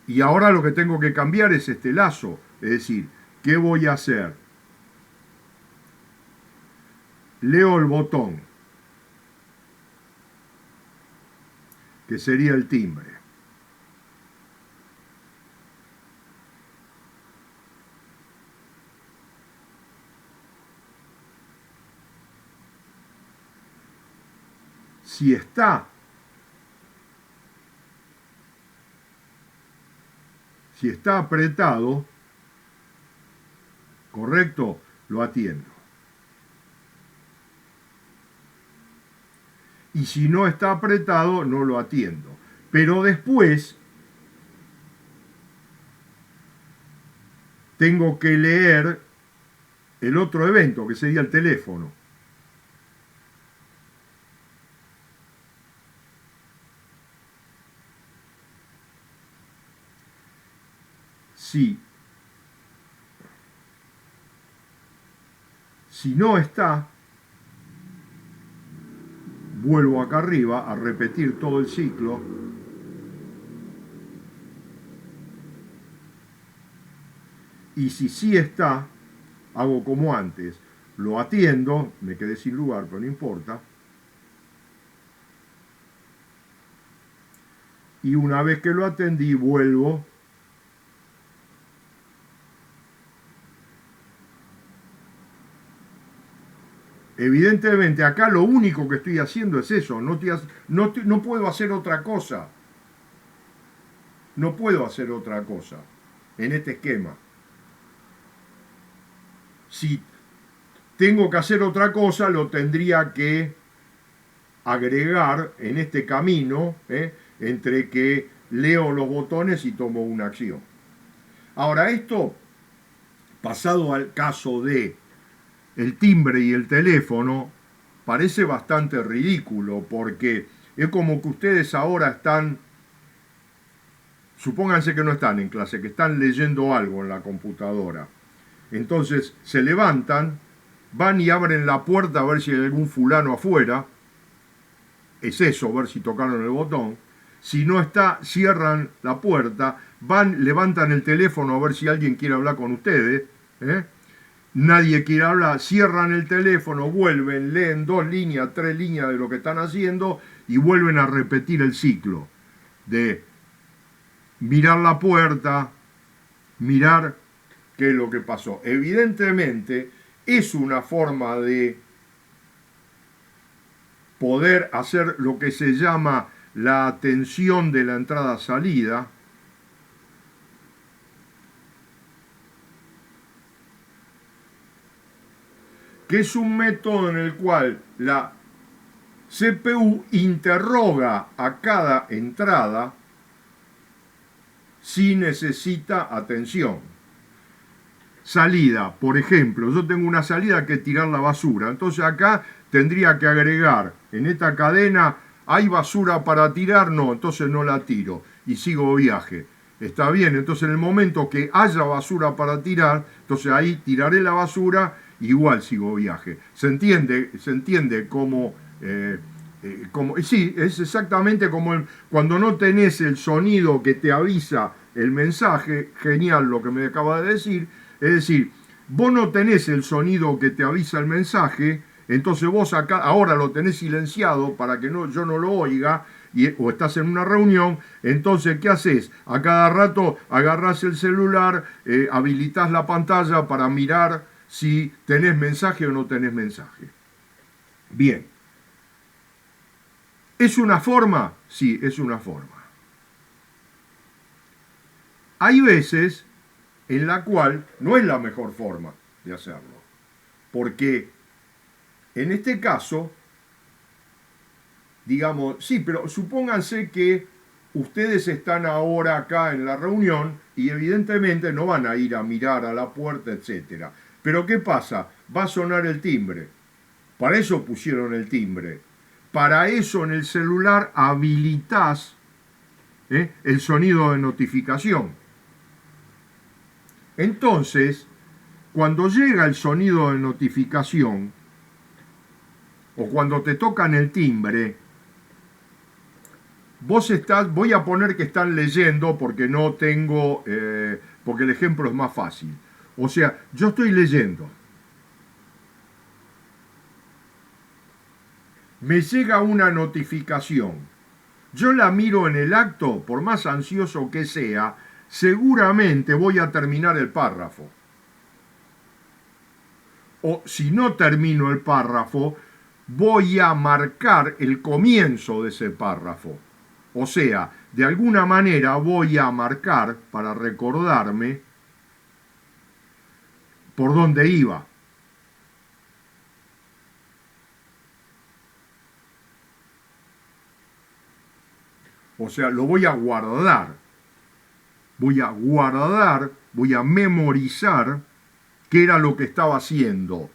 Y ahora lo que tengo que cambiar es este lazo. Es decir, ¿qué voy a hacer? Leo el botón, que sería el timbre. Si está apretado, correcto, lo atiendo. Y si no está apretado, no lo atiendo. Pero después tengo que leer el otro evento, que sería el teléfono. Si no está, vuelvo acá arriba a repetir todo el ciclo. Y si sí está, hago como antes. Lo atiendo, me quedé sin lugar, pero no importa. Y una vez que lo atendí, vuelvo . Evidentemente acá lo único que estoy haciendo es eso, no puedo hacer otra cosa. No puedo hacer otra cosa en este esquema. Si tengo que hacer otra cosa, lo tendría que agregar en este camino, entre que leo los botones y tomo una acción. Ahora, esto, pasado al caso de el timbre y el teléfono, parece bastante ridículo, porque es como que ustedes ahora están, supónganse que no están en clase, que están leyendo algo en la computadora. Entonces se levantan, van y abren la puerta a ver si hay algún fulano afuera. Es eso, ver si tocaron el botón. Si no está, cierran la puerta, van, levantan el teléfono a ver si alguien quiere hablar con ustedes. Nadie quiere hablar, cierran el teléfono, vuelven, leen 2 líneas, 3 líneas de lo que están haciendo y vuelven a repetir el ciclo de mirar la puerta, mirar qué es lo que pasó. Evidentemente es una forma de poder hacer lo que se llama la atención de la entrada-salida, que es un método en el cual la CPU interroga a cada entrada si necesita atención. Salida, por ejemplo, yo tengo una salida que es tirar la basura, entonces acá tendría que agregar en esta cadena, ¿hay basura para tirar? No, entonces no la tiro y sigo viaje. Está bien, entonces en el momento que haya basura para tirar, entonces ahí tiraré la basura, igual sigo viaje. ¿Se entiende? ¿Se entiende cómo? Sí, es exactamente como cuando no tenés el sonido que te avisa el mensaje, genial lo que me acaba de decir, es decir, vos no tenés el sonido que te avisa el mensaje, entonces vos acá ahora lo tenés silenciado para que yo no lo oiga, o estás en una reunión, entonces ¿qué haces? A cada rato agarrás el celular, habilitás la pantalla para mirar si tenés mensaje o no tenés mensaje. Bien. ¿Es una forma? Sí, es una forma. Hay veces en la cual no es la mejor forma de hacerlo, porque en este caso, digamos, sí, pero supónganse que ustedes están ahora acá en la reunión y evidentemente no van a ir a mirar a la puerta, etcétera. Pero ¿qué pasa? Va a sonar el timbre. Para eso pusieron el timbre. Para eso en el celular habilitás el sonido de notificación. Entonces, cuando llega el sonido de notificación, o cuando te tocan el timbre, voy a poner que están leyendo porque no tengo, porque el ejemplo es más fácil. O sea, yo estoy leyendo. Me llega una notificación. Yo la miro en el acto, por más ansioso que sea, seguramente voy a terminar el párrafo. O si no termino el párrafo, voy a marcar el comienzo de ese párrafo. O sea, de alguna manera voy a marcar para recordarme por dónde iba. O sea, lo voy a guardar. Voy a guardar, voy a memorizar qué era lo que estaba haciendo.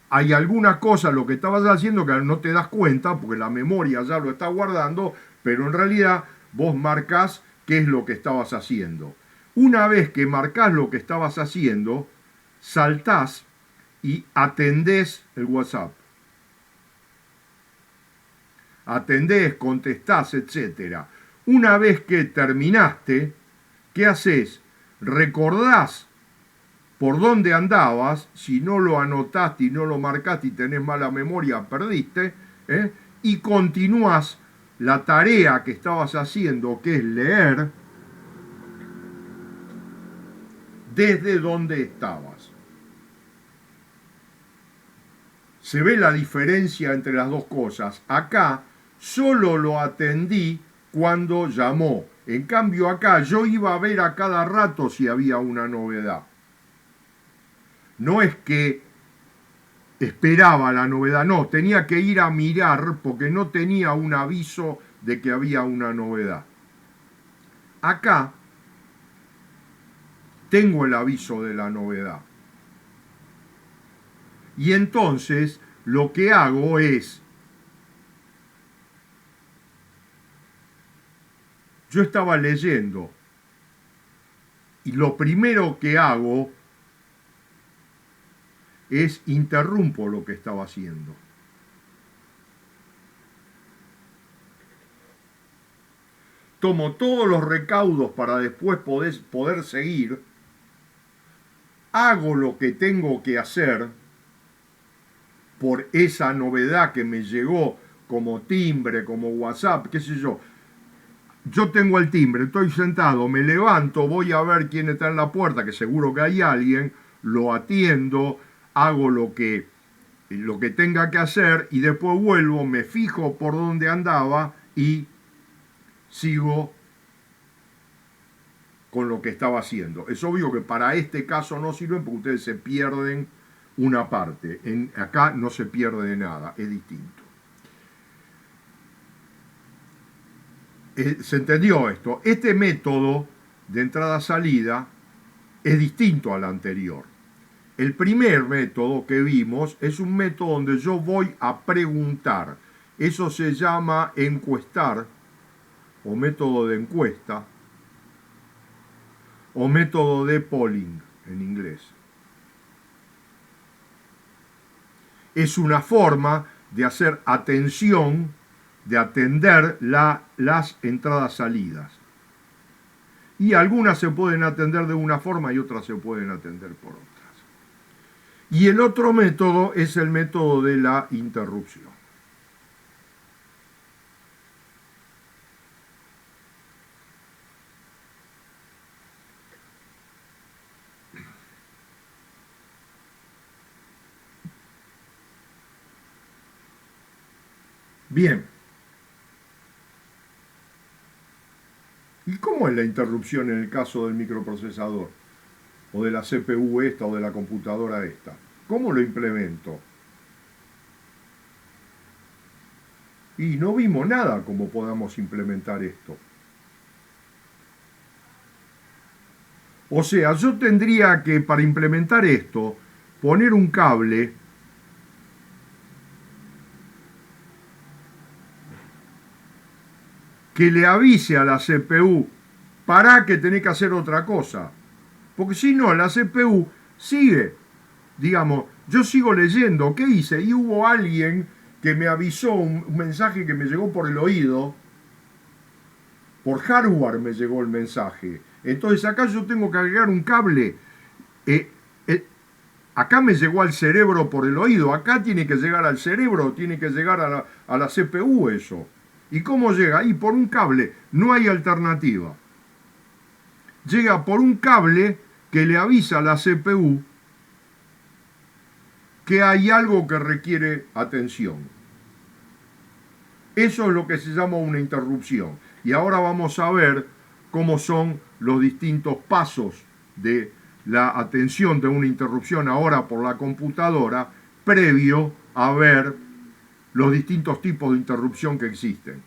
Hay alguna cosa, lo que estabas haciendo, que no te das cuenta, porque la memoria ya lo está guardando, pero en realidad vos marcás qué es lo que estabas haciendo. Una vez que marcás lo que estabas haciendo, saltás y atendés el WhatsApp. Atendés, contestás, etc. Una vez que terminaste, ¿qué haces? Recordás por dónde andabas, si no lo anotaste y no lo marcaste y tenés mala memoria, perdiste, y continúas la tarea que estabas haciendo, que es leer, desde donde estabas. Se ve la diferencia entre las dos cosas. Acá solo lo atendí cuando llamó. En cambio acá yo iba a ver a cada rato si había una novedad. No es que esperaba la novedad, no, tenía que ir a mirar porque no tenía un aviso de que había una novedad. Acá tengo el aviso de la novedad. Y entonces lo que hago es yo estaba leyendo y lo primero que hago es interrumpo lo que estaba haciendo. Tomo todos los recaudos para después poder seguir, hago lo que tengo que hacer por esa novedad que me llegó como timbre, como WhatsApp, qué sé yo. Yo tengo el timbre, estoy sentado, me levanto, voy a ver quién está en la puerta, que seguro que hay alguien, lo atiendo, hago lo que tenga que hacer y después vuelvo, me fijo por dónde andaba y sigo con lo que estaba haciendo. Es obvio que para este caso no sirven porque ustedes se pierden una parte. Acá no se pierde nada, es distinto. ¿Se entendió esto? Este método de entrada-salida es distinto al anterior. El primer método que vimos es un método donde yo voy a preguntar. Eso se llama encuestar, o método de encuesta, o método de polling en inglés. Es una forma de hacer atención, de atender las entradas-salidas. Y algunas se pueden atender de una forma y otras se pueden atender por otras. Y el otro método es el método de la interrupción. Bien. ¿Y cómo es la interrupción en el caso del microprocesador? O de la CPU esta o de la computadora esta. ¿Cómo lo implemento? Y no vimos nada cómo podamos implementar esto. O sea, yo tendría que, para implementar esto, poner un cable que le avise a la CPU para que tenés que hacer otra cosa. Porque si no, la CPU sigue. Digamos, yo sigo leyendo, ¿qué hice? Y hubo alguien que me avisó, un mensaje que me llegó por el oído, por hardware me llegó el mensaje. Entonces acá yo tengo que agregar un cable. Acá me llegó al cerebro por el oído, acá tiene que llegar al cerebro, tiene que llegar a la CPU eso. ¿Y cómo llega? Ahí por un cable, no hay alternativa. Llega por un cable que le avisa a la CPU que hay algo que requiere atención. Eso es lo que se llama una interrupción. Y ahora vamos a ver cómo son los distintos pasos de la atención de una interrupción ahora por la computadora, previo a ver los distintos tipos de interrupción que existen.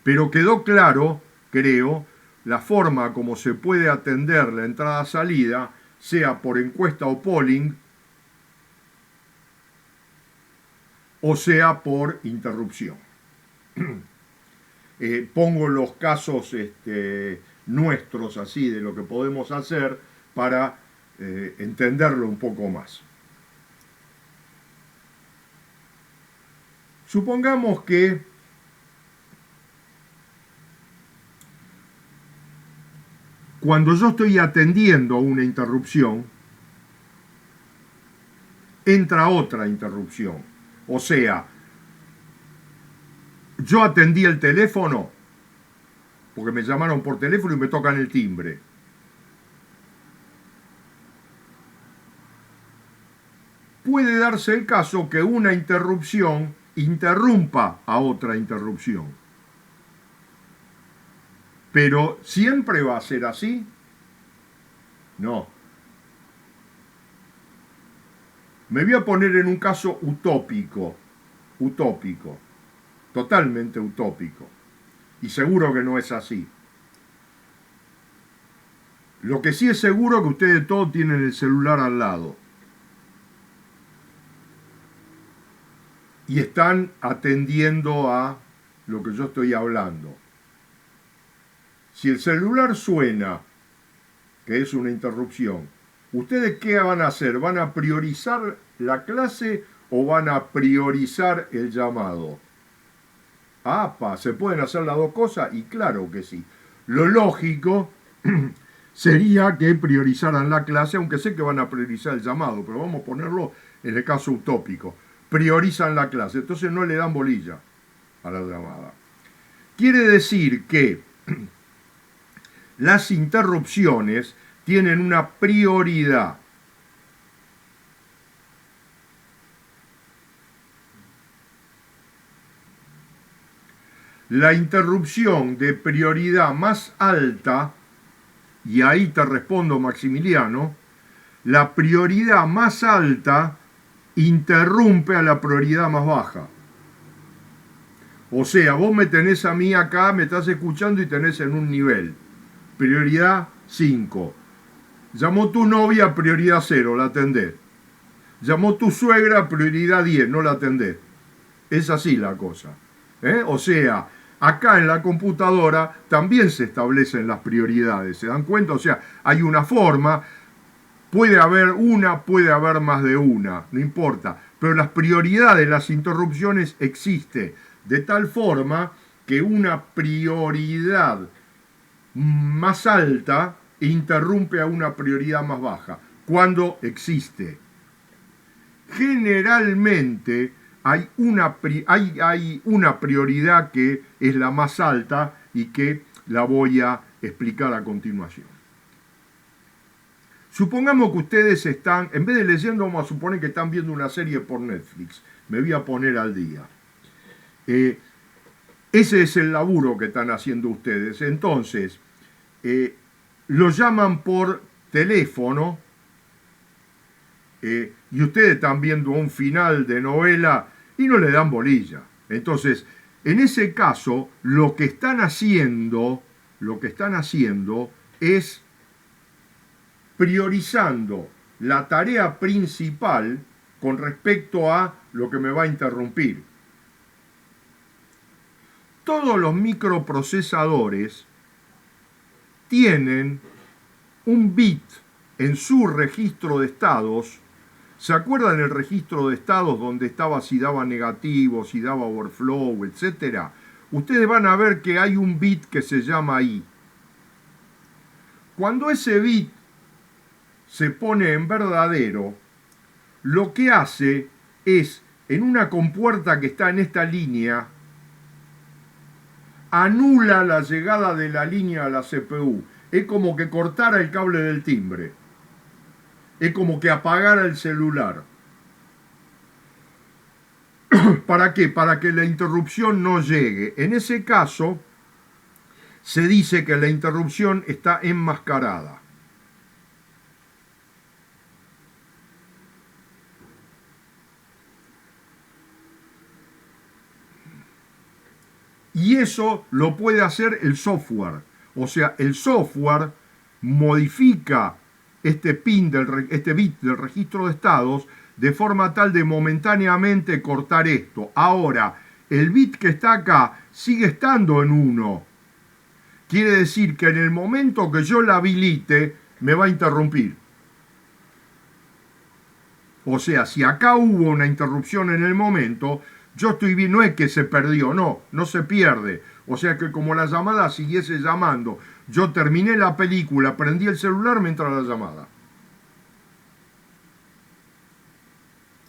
Pero quedó claro, creo, la forma como se puede atender la entrada-salida, sea por encuesta o polling, o sea por interrupción. Pongo los casos nuestros así de lo que podemos hacer para entenderlo un poco más. Supongamos que cuando yo estoy atendiendo una interrupción, entra otra interrupción. O sea, yo atendí el teléfono, porque me llamaron por teléfono y me tocan el timbre. Puede darse el caso que una interrupción interrumpa a otra interrupción. Pero ¿siempre va a ser así? No. Me voy a poner en un caso utópico, totalmente utópico. Y seguro que no es así. Lo que sí es seguro es que ustedes todos tienen el celular al lado. Y están atendiendo a lo que yo estoy hablando. Si el celular suena, que es una interrupción, ¿ustedes qué van a hacer? ¿Van a priorizar la clase o van a priorizar el llamado? ¿Se pueden hacer las dos cosas? Y claro que sí. Lo lógico sería que priorizaran la clase, aunque sé que van a priorizar el llamado, pero vamos a ponerlo en el caso utópico. Priorizan la clase, entonces no le dan bolilla a la llamada. Quiere decir que las interrupciones tienen una prioridad. La interrupción de prioridad más alta, y ahí te respondo, Maximiliano, la prioridad más alta interrumpe a la prioridad más baja. O sea, vos me tenés a mí acá, me estás escuchando y tenés en un nivel. Prioridad 5. Llamó tu novia, prioridad 0, la atendés. Llamó tu suegra, prioridad 10, no la atendés. Es así la cosa. O sea, acá en la computadora también se establecen las prioridades. ¿Se dan cuenta? O sea, hay una forma, puede haber una, puede haber más de una, no importa. Pero las prioridades, las interrupciones existen. De tal forma que una prioridad más alta interrumpe a una prioridad más baja, cuando existe. Generalmente hay una prioridad que es la más alta y que la voy a explicar a continuación. Supongamos que ustedes están, en vez de leyendo, vamos a suponer que están viendo una serie por Netflix. Me voy a poner al día. Ese es el laburo que están haciendo ustedes. Entonces, lo llaman por teléfono y ustedes están viendo un final de novela y no le dan bolilla. Entonces, en ese caso, lo que están haciendo es priorizando la tarea principal con respecto a lo que me va a interrumpir. Todos los microprocesadores tienen un bit en su registro de estados. ¿Se acuerdan el registro de estados donde estaba si daba negativo, si daba overflow, etcétera? Ustedes van a ver que hay un bit que se llama I. Cuando ese bit se pone en verdadero, lo que hace es, en una compuerta que está en esta línea, anula la llegada de la línea a la CPU. Es como que cortara el cable del timbre. Es como que apagara el celular. ¿Para qué? Para que la interrupción no llegue. En ese caso, se dice que la interrupción está enmascarada. Y eso lo puede hacer el software. O sea, el software modifica este bit del registro de estados de forma tal de momentáneamente cortar esto. Ahora, el bit que está acá sigue estando en 1. Quiere decir que en el momento que yo la habilite, me va a interrumpir. O sea, si acá hubo una interrupción en el momento, yo estoy bien, no es que se perdió, no se pierde. O sea que como la llamada siguiese llamando, yo terminé la película, prendí el celular mientras la llamada.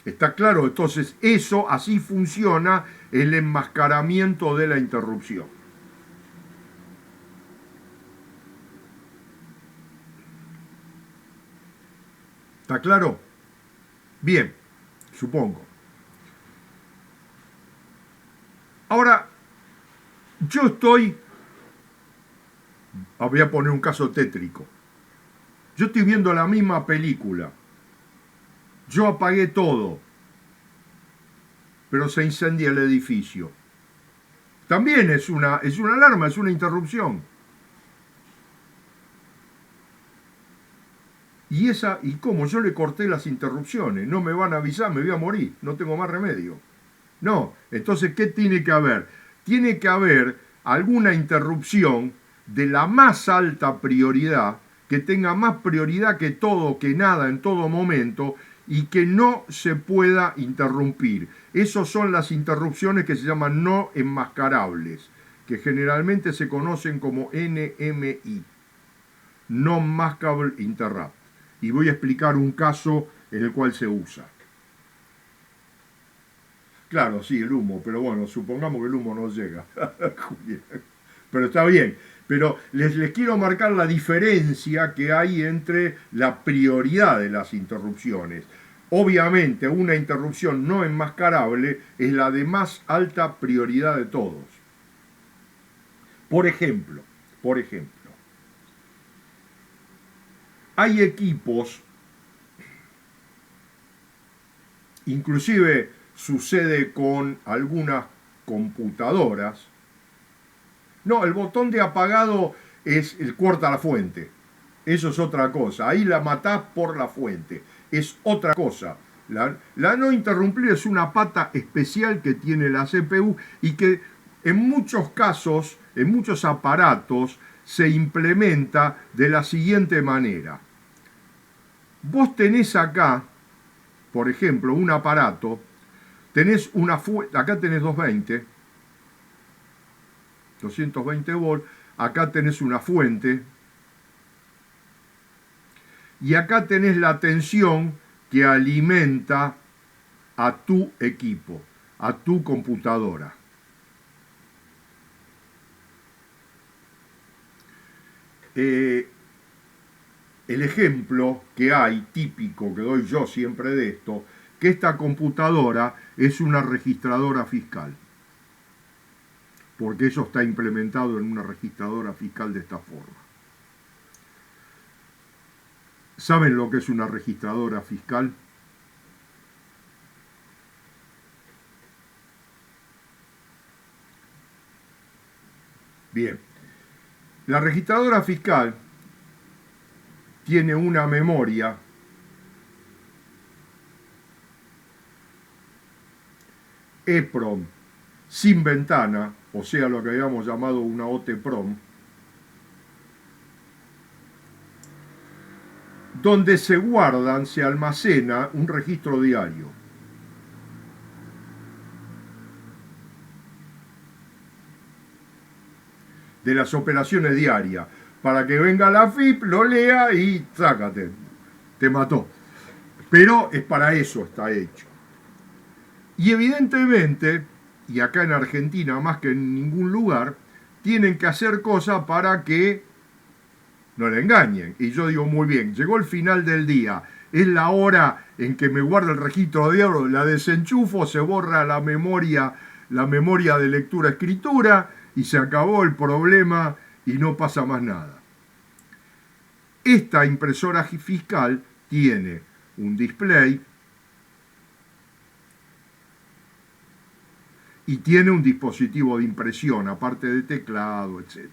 ¿Está claro? Entonces, eso, así funciona el enmascaramiento de la interrupción. ¿Está claro? Bien, supongo. Ahora, yo voy a poner un caso tétrico. Yo estoy viendo la misma película. Yo apagué todo, pero se incendia el edificio. También es una alarma, es una interrupción. ¿Y cómo? Yo le corté las interrupciones, no me van a avisar, me voy a morir, no tengo más remedio. No, entonces, ¿qué tiene que haber? tiene que haber alguna interrupción de la más alta prioridad, que tenga más prioridad que todo, que nada, en todo momento, y que no se pueda interrumpir. Esas son las interrupciones que se llaman no enmascarables, que generalmente se conocen como NMI, Non-Maskable Interrupt. Y voy a explicar un caso en el cual se usa. Claro, sí, el humo, pero bueno, supongamos que el humo no llega. Pero está bien. Pero les quiero marcar la diferencia que hay entre la prioridad de las interrupciones. Obviamente, una interrupción no enmascarable es la de más alta prioridad de todos. Por ejemplo, hay equipos, inclusive sucede con algunas computadoras. No, el botón de apagado es el corta la fuente. Eso es otra cosa. Ahí la matás por la fuente. Es otra cosa. La no interrumpible es una pata especial que tiene la CPU y que en muchos casos, en muchos aparatos, se implementa de la siguiente manera. Vos tenés acá, por ejemplo, un aparato, tenés una fuente, acá tenés 220 volts, acá tenés una fuente, y acá tenés la tensión que alimenta a tu equipo, a tu computadora. El ejemplo que hay, típico, que doy yo siempre de esto, que esta computadora es una registradora fiscal, porque eso está implementado en una registradora fiscal de esta forma. ¿Saben lo que es una registradora fiscal? Bien. La registradora fiscal tiene una memoria EEPROM sin ventana, o sea, lo que habíamos llamado una OT-PROM, donde se almacena un registro diario. De las operaciones diarias, para que venga la FIP, lo lea y sácate, te mató. Pero es para eso está hecho. Y evidentemente, y acá en Argentina más que en ningún lugar, tienen que hacer cosas para que no le engañen. Y yo digo, muy bien, llegó el final del día, es la hora en que me guarda el registro diario, la desenchufo, se borra la memoria de lectura-escritura, y se acabó el problema y no pasa más nada. Esta impresora fiscal tiene un display y tiene un dispositivo de impresión, aparte de teclado, etc.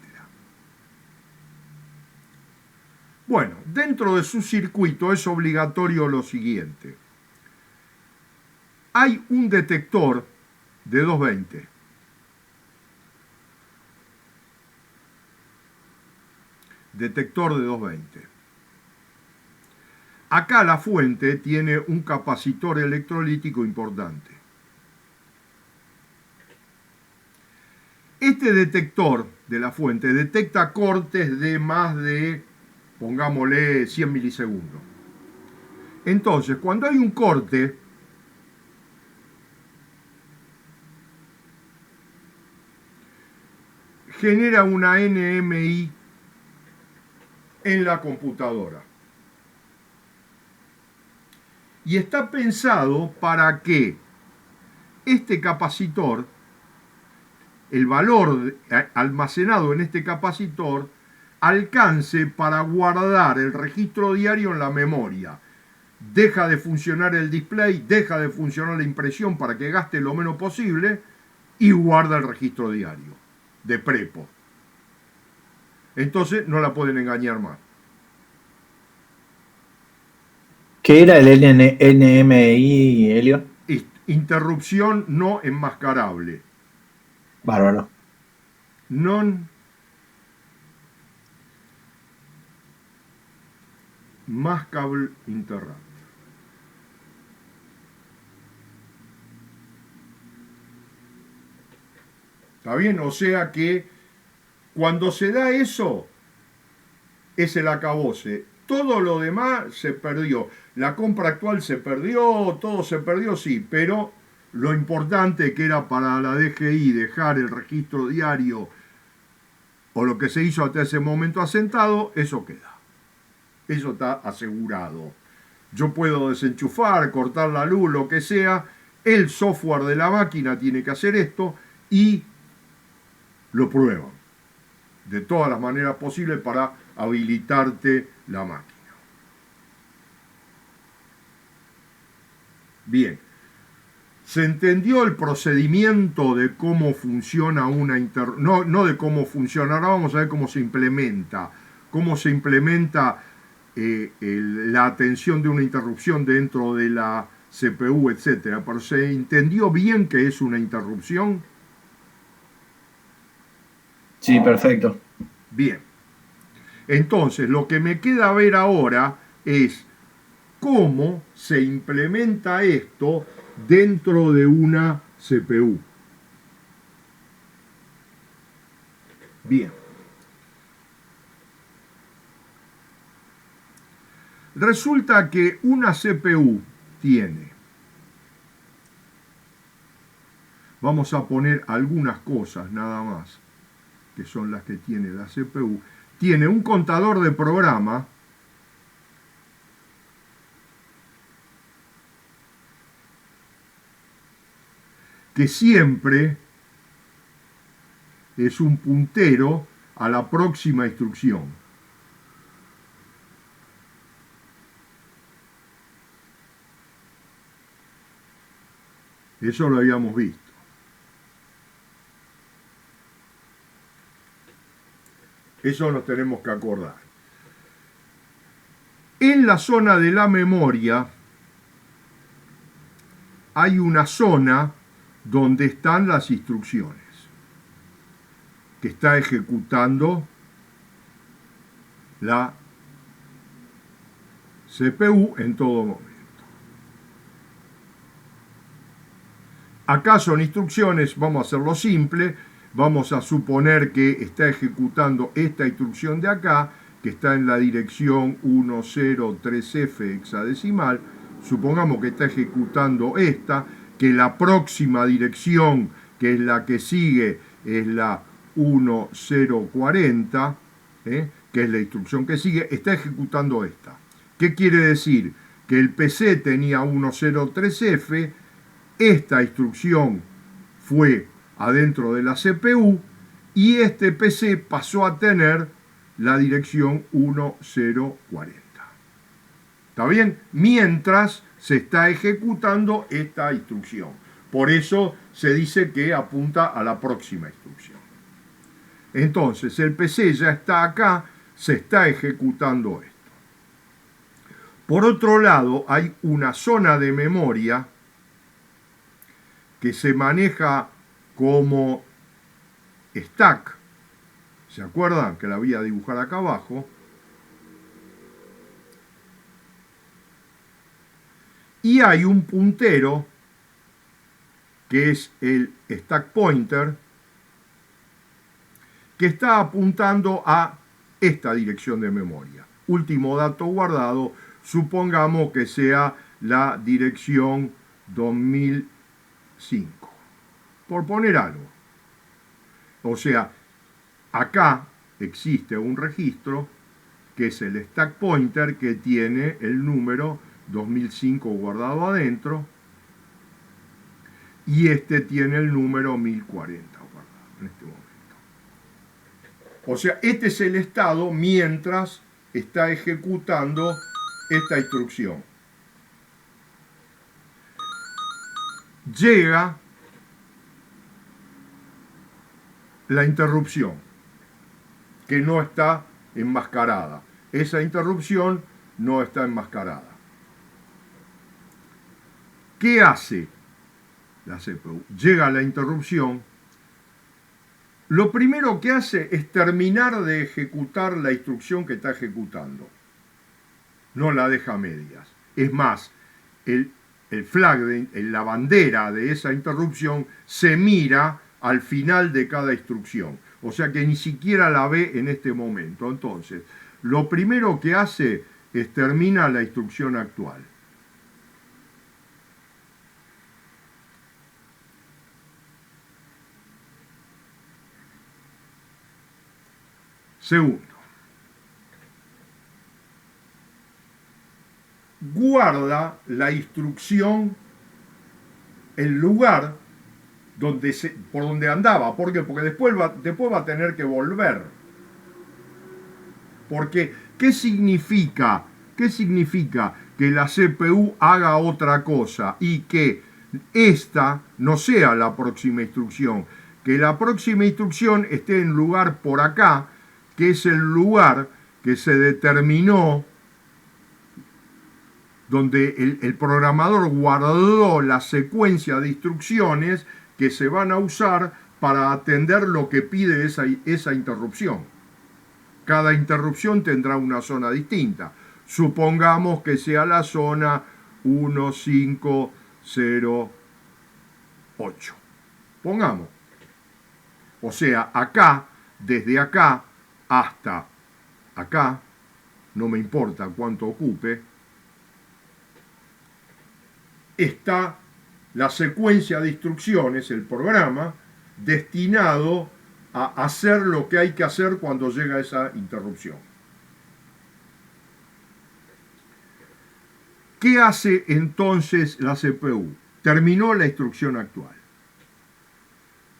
Bueno, dentro de su circuito es obligatorio lo siguiente. Hay un detector de 220. Detector de 220. Acá la fuente tiene un capacitor electrolítico importante. Este detector de la fuente detecta cortes de más de, pongámosle, 100 milisegundos. Entonces, cuando hay un corte, genera una NMI en la computadora. Y está pensado para que este capacitor, el valor almacenado en este capacitor, alcance para guardar el registro diario en la memoria. Deja de funcionar el display, deja de funcionar la impresión para que gaste lo menos posible y guarda el registro diario de prepo. Entonces no la pueden engañar más. ¿Qué era el NMI, Helio? Interrupción no enmascarable. Bárbaro. Non maskable interrupt. ¿Está bien? O sea que cuando se da eso, es el acabose. Todo lo demás se perdió. La compra actual se perdió, todo se perdió, sí, pero lo importante que era para la DGI dejar el registro diario o lo que se hizo hasta ese momento asentado, eso queda. Eso está asegurado. Yo puedo desenchufar, cortar la luz, lo que sea. El software de la máquina tiene que hacer esto y lo prueban de todas las maneras posibles para habilitarte la máquina. Bien. ¿Se entendió el procedimiento de cómo funciona una no de cómo funciona, ahora vamos a ver cómo se implementa. Cómo se implementa la atención de una interrupción dentro de la CPU, etcétera. Pero ¿se entendió bien qué es una interrupción? Sí, perfecto. Bien. Entonces, lo que me queda ver ahora es cómo se implementa esto dentro de una CPU. Bien. Resulta que una CPU tiene, vamos a poner algunas cosas nada más, que son las que tiene la CPU, tiene un contador de programa que siempre es un puntero a la próxima instrucción. Eso lo habíamos visto. Eso nos tenemos que acordar. En la zona de la memoria hay una zona donde están las instrucciones que está ejecutando la CPU en todo momento. Acá son instrucciones, vamos a hacerlo simple, vamos a suponer que está ejecutando esta instrucción de acá, que está en la dirección 103F hexadecimal, supongamos que está ejecutando esta, que la próxima dirección, que es la que sigue, es la 1040, que es la instrucción que sigue, está ejecutando esta. ¿Qué quiere decir? Que el PC tenía 103F, esta instrucción fue adentro de la CPU y este PC pasó a tener la dirección 1040. ¿Está bien? Mientras se está ejecutando esta instrucción. Por eso se dice que apunta a la próxima instrucción. Entonces, el PC ya está acá, se está ejecutando esto. Por otro lado, hay una zona de memoria que se maneja como stack. ¿Se acuerdan? Que la voy a dibujar acá abajo. Y hay un puntero que es el stack pointer que está apuntando a esta dirección de memoria. Último dato guardado, supongamos que sea la dirección 2005, por poner algo. O sea, acá existe un registro que es el stack pointer que tiene el número 2005 guardado adentro y este tiene el número 1040 guardado en este momento. O sea, este es el estado mientras está ejecutando esta instrucción. Llega la interrupción, que no está enmascarada. Esa interrupción no está enmascarada. ¿Qué hace la CPU? Llega la interrupción lo primero que hace es terminar de ejecutar la instrucción que está ejecutando. No la deja a medias. Es más, el flag, la bandera de esa interrupción se mira al final de cada instrucción. O sea que ni siquiera la ve en este momento. Entonces, lo primero que hace es termina la instrucción actual. Segundo, guarda la instrucción, el lugar por donde andaba. ¿Por qué? Porque después va a tener que volver. Porque, ¿qué significa que la CPU haga otra cosa y que esta no sea la próxima instrucción? Que la próxima instrucción esté en lugar por acá, que es el lugar que se determinó, donde el programador guardó la secuencia de instrucciones que se van a usar para atender lo que pide esa interrupción. Cada interrupción tendrá una zona distinta. Supongamos que sea la zona 1508. Pongamos. O sea, acá, desde acá hasta acá, no me importa cuánto ocupe, está la secuencia de instrucciones, el programa, destinado a hacer lo que hay que hacer cuando llega esa interrupción. ¿Qué hace entonces la CPU? Terminó la instrucción actual.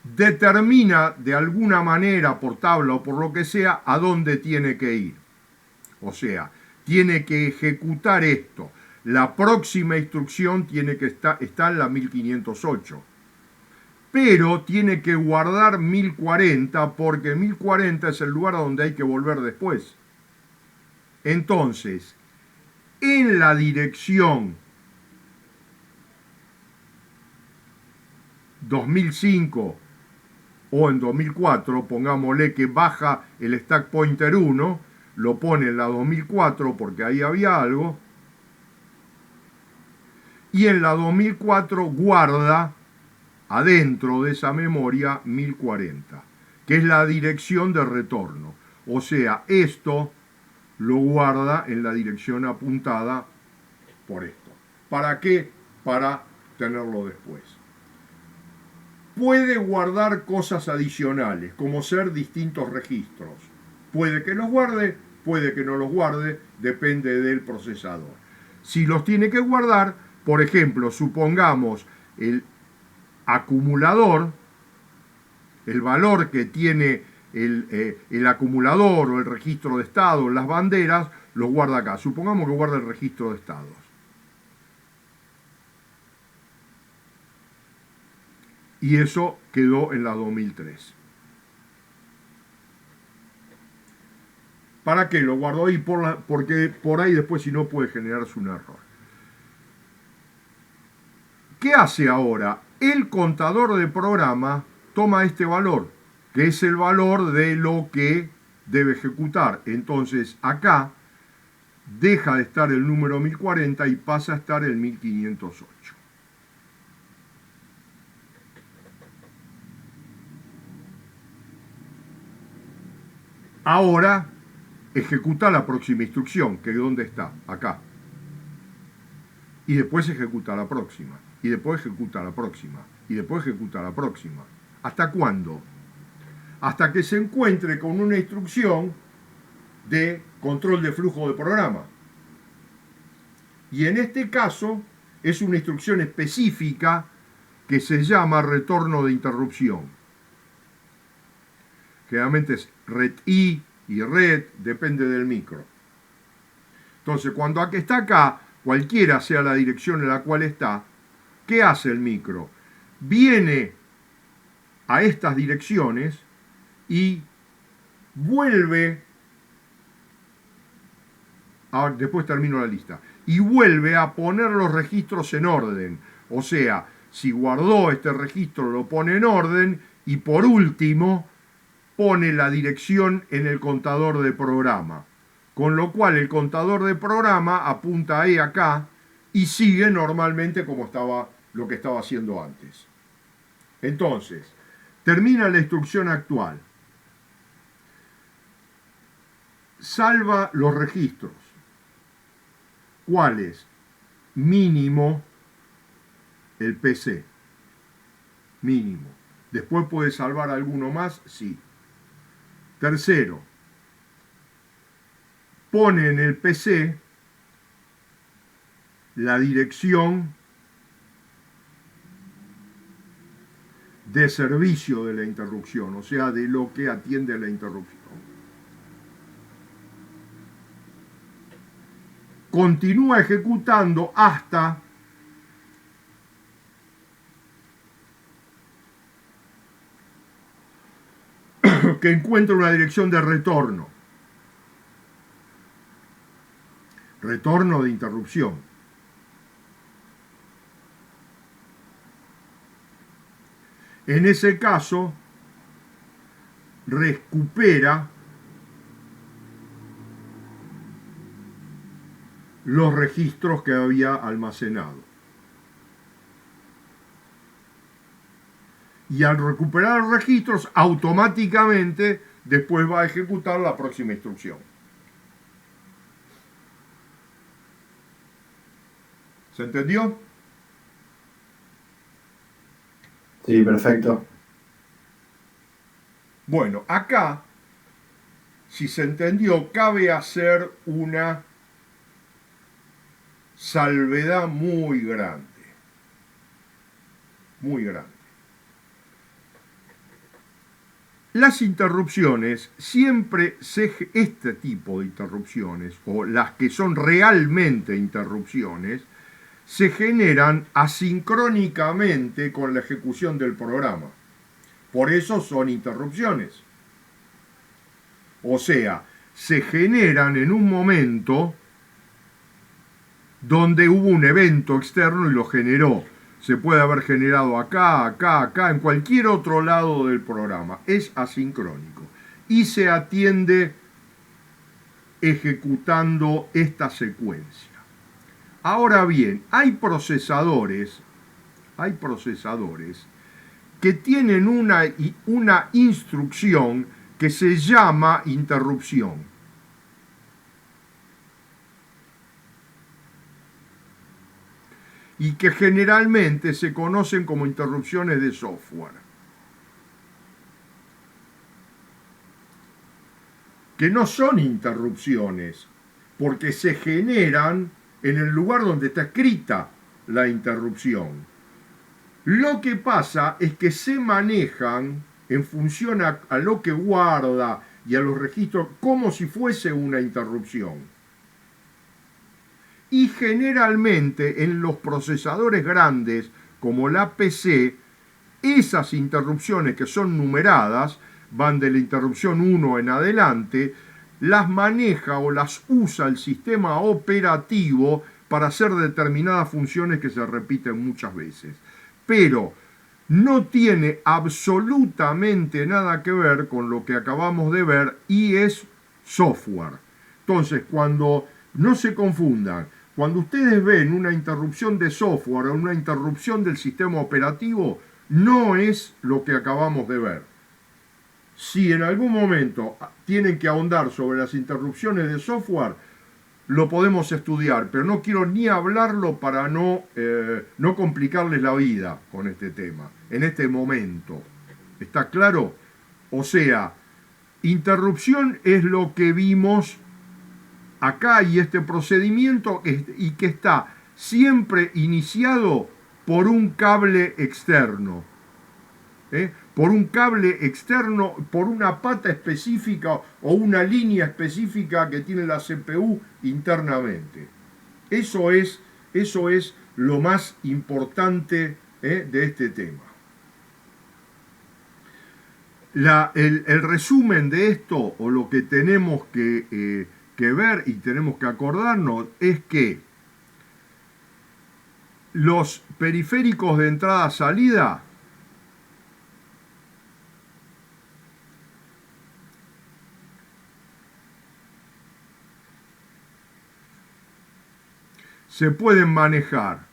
Determina de alguna manera, por tabla o por lo que sea, a dónde tiene que ir. O sea, tiene que ejecutar esto. La próxima instrucción tiene que estar en la 1508. Pero tiene que guardar 1040 porque 1040 es el lugar a donde hay que volver después. Entonces, en la dirección 2005 o en 2004, pongámosle que baja el stack pointer 1, lo pone en la 2004 porque ahí había algo, y en la 2004 guarda adentro de esa memoria 1040, que es la dirección de retorno. O sea, esto lo guarda en la dirección apuntada por esto. ¿Para qué? Para tenerlo después. Puede guardar cosas adicionales, como ser distintos registros. Puede que los guarde, puede que no los guarde, depende del procesador. Si los tiene que guardar, por ejemplo, supongamos el acumulador, el valor que tiene el acumulador o el registro de estado, las banderas, los guarda acá. Supongamos que guarda el registro de estados. Y eso quedó en la 2003. ¿Para qué? Lo guardó ahí porque por ahí después si no puede generarse un error. ¿Qué hace ahora? El contador de programa toma este valor, que es el valor de lo que debe ejecutar. Entonces acá deja de estar el número 1040 y pasa a estar el 1508. Ahora ejecuta la próxima instrucción, que ¿dónde está? Acá. Y después ejecuta la próxima. Y después ejecuta la próxima. Y después ejecuta la próxima. ¿Hasta cuándo? Hasta que se encuentre con una instrucción de control de flujo de programa. Y en este caso es una instrucción específica que se llama retorno de interrupción. Generalmente es ret-i y ret, depende del micro. Entonces, cuando está acá, cualquiera sea la dirección en la cual está, ¿qué hace el micro? Viene a estas direcciones y vuelve, ahora, después termino la lista, y vuelve a poner los registros en orden. O sea, si guardó este registro, lo pone en orden, y por último, pone la dirección en el contador de programa, con lo cual el contador de programa apunta ahí acá y sigue normalmente como estaba lo que estaba haciendo antes. Entonces, termina la instrucción actual, salva los registros. ¿Cuáles? Mínimo el PC, mínimo. Después puede salvar alguno más, sí. Tercero, pone en el PC la dirección de servicio de la interrupción, o sea, de lo que atiende la interrupción. Continúa ejecutando hasta que encuentre una dirección de retorno. Retorno de interrupción. En ese caso, recupera los registros que había almacenado. Y al recuperar los registros, automáticamente después va a ejecutar la próxima instrucción. ¿Se entendió? Sí, perfecto. Bueno, acá, si se entendió, cabe hacer una salvedad muy grande. Muy grande. Las interrupciones, siempre este tipo de interrupciones, o las que son realmente interrupciones, se generan asincrónicamente con la ejecución del programa. Por eso son interrupciones. O sea, se generan en un momento donde hubo un evento externo y lo generó. Se puede haber generado acá, acá, acá, en cualquier otro lado del programa. Es asincrónico. Y se atiende ejecutando esta secuencia. Ahora bien, hay procesadores que tienen una instrucción que se llama interrupción. Y que generalmente se conocen como interrupciones de software. Que no son interrupciones, porque se generan en el lugar donde está escrita la interrupción. Lo que pasa es que se manejan en función a lo que guarda y a los registros como si fuese una interrupción. Y generalmente en los procesadores grandes como la PC, esas interrupciones que son numeradas, van de la interrupción 1 en adelante, las maneja o las usa el sistema operativo para hacer determinadas funciones que se repiten muchas veces. Pero no tiene absolutamente nada que ver con lo que acabamos de ver y es software. Entonces, cuando no se confundan, cuando ustedes ven una interrupción de software o una interrupción del sistema operativo, no es lo que acabamos de ver. Si en algún momento tienen que ahondar sobre las interrupciones de software, lo podemos estudiar, pero no quiero ni hablarlo para no complicarles la vida con este tema, en este momento. ¿Está claro? O sea, interrupción es lo que vimos acá y este procedimiento y que está siempre iniciado por un cable externo. Por un cable externo, por una pata específica o una línea específica que tiene la CPU internamente. Eso es lo más importante de este tema. El resumen de esto, o lo que tenemos que ver y tenemos que acordarnos, es que los periféricos de entrada-salida se pueden manejar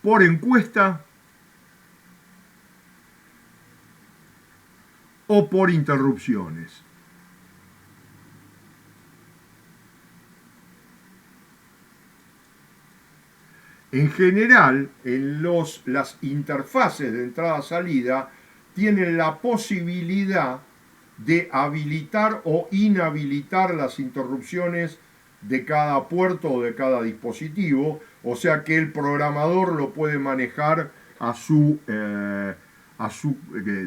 por encuesta o por interrupciones. En general, en las interfaces de entrada-salida tienen la posibilidad de habilitar o inhabilitar las interrupciones de cada puerto o de cada dispositivo, o sea que el programador lo puede manejar a su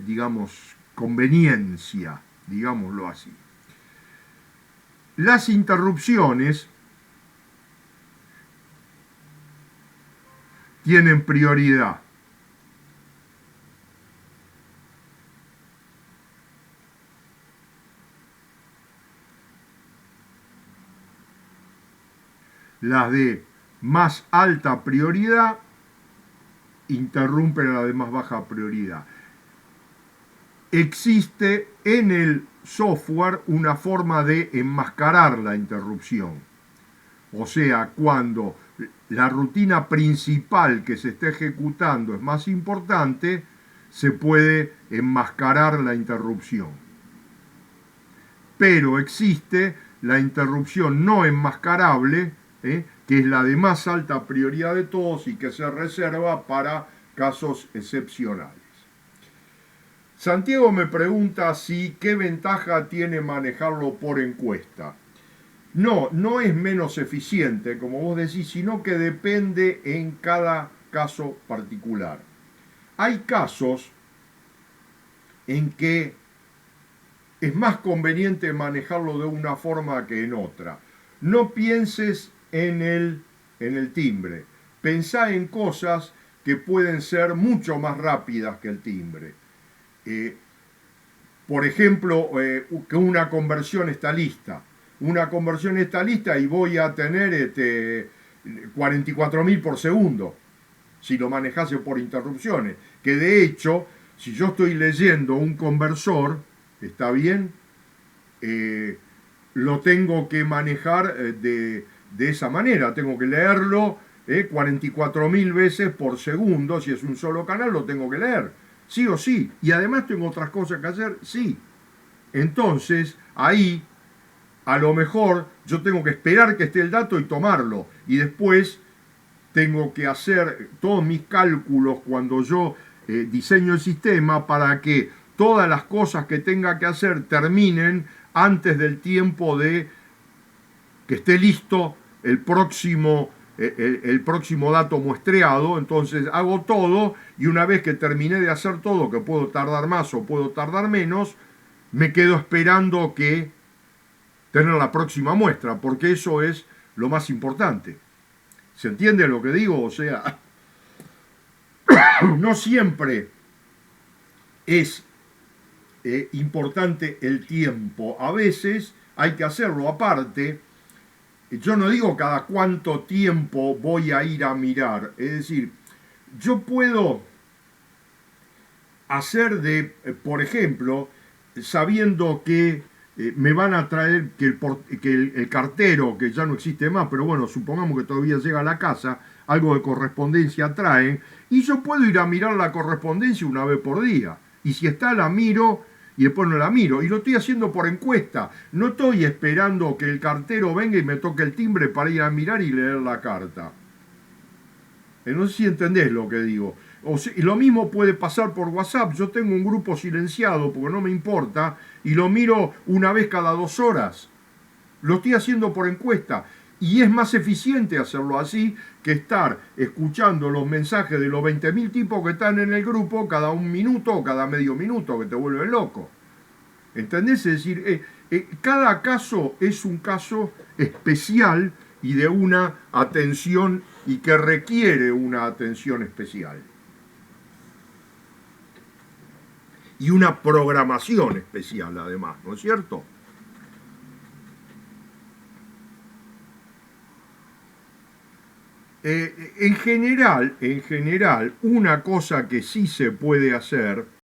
digamos, conveniencia, digámoslo así. Las interrupciones tienen prioridad. Las de más alta prioridad interrumpen a las de más baja prioridad. Existe en el software una forma de enmascarar la interrupción. O sea, cuando la rutina principal que se está ejecutando es más importante, se puede enmascarar la interrupción. Pero existe la interrupción no enmascarable, que es la de más alta prioridad de todos y que se reserva para casos excepcionales. Santiago me pregunta si qué ventaja tiene manejarlo por encuesta. No es menos eficiente, como vos decís, sino que depende en cada caso particular. Hay casos en que es más conveniente manejarlo de una forma que en otra. No pienses en el timbre. Pensá en cosas que pueden ser mucho más rápidas que el timbre. Por ejemplo, que una conversión está lista. Una conversión está lista y voy a tener 44.000 por segundo si lo manejase por interrupciones. Que de hecho, si yo estoy leyendo un conversor, ¿está bien? Lo tengo que manejar de esa manera. Tengo que leerlo 44.000 veces por segundo. Si es un solo canal, lo tengo que leer. Sí o sí. Y además tengo otras cosas que hacer. Sí. Entonces, ahí, a lo mejor, yo tengo que esperar que esté el dato y tomarlo. Y después tengo que hacer todos mis cálculos cuando yo diseño el sistema para que todas las cosas que tenga que hacer terminen antes del tiempo de que esté listo el próximo dato muestreado. Entonces hago todo y una vez que terminé de hacer todo, que puedo tardar más o puedo tardar menos, me quedo esperando que tener la próxima muestra, porque eso es lo más importante. ¿Se entiende lo que digo? O sea, no siempre es importante el tiempo. A veces hay que hacerlo aparte. Yo no digo cada cuánto tiempo voy a ir a mirar. Es decir, yo puedo hacer por ejemplo, sabiendo que me van a traer que el cartero, que ya no existe más, pero bueno, supongamos que todavía llega a la casa, algo de correspondencia traen, y yo puedo ir a mirar la correspondencia una vez por día. Y si está, la miro y después no la miro. Y lo estoy haciendo por encuesta. No estoy esperando que el cartero venga y me toque el timbre para ir a mirar y leer la carta. No sé si entendés lo que digo. Y lo mismo puede pasar por WhatsApp. Yo tengo un grupo silenciado porque no me importa y lo miro una vez cada 2 horas. Lo estoy haciendo por encuesta. Y es más eficiente hacerlo así que estar escuchando los mensajes de los 20.000 tipos que están en el grupo cada 1 minuto o cada medio minuto, que te vuelven loco. ¿Entendés? Es decir, cada caso es un caso especial y de una atención y que requiere una atención especial. Y una programación especial además, ¿no es cierto? En general, una cosa que sí se puede hacer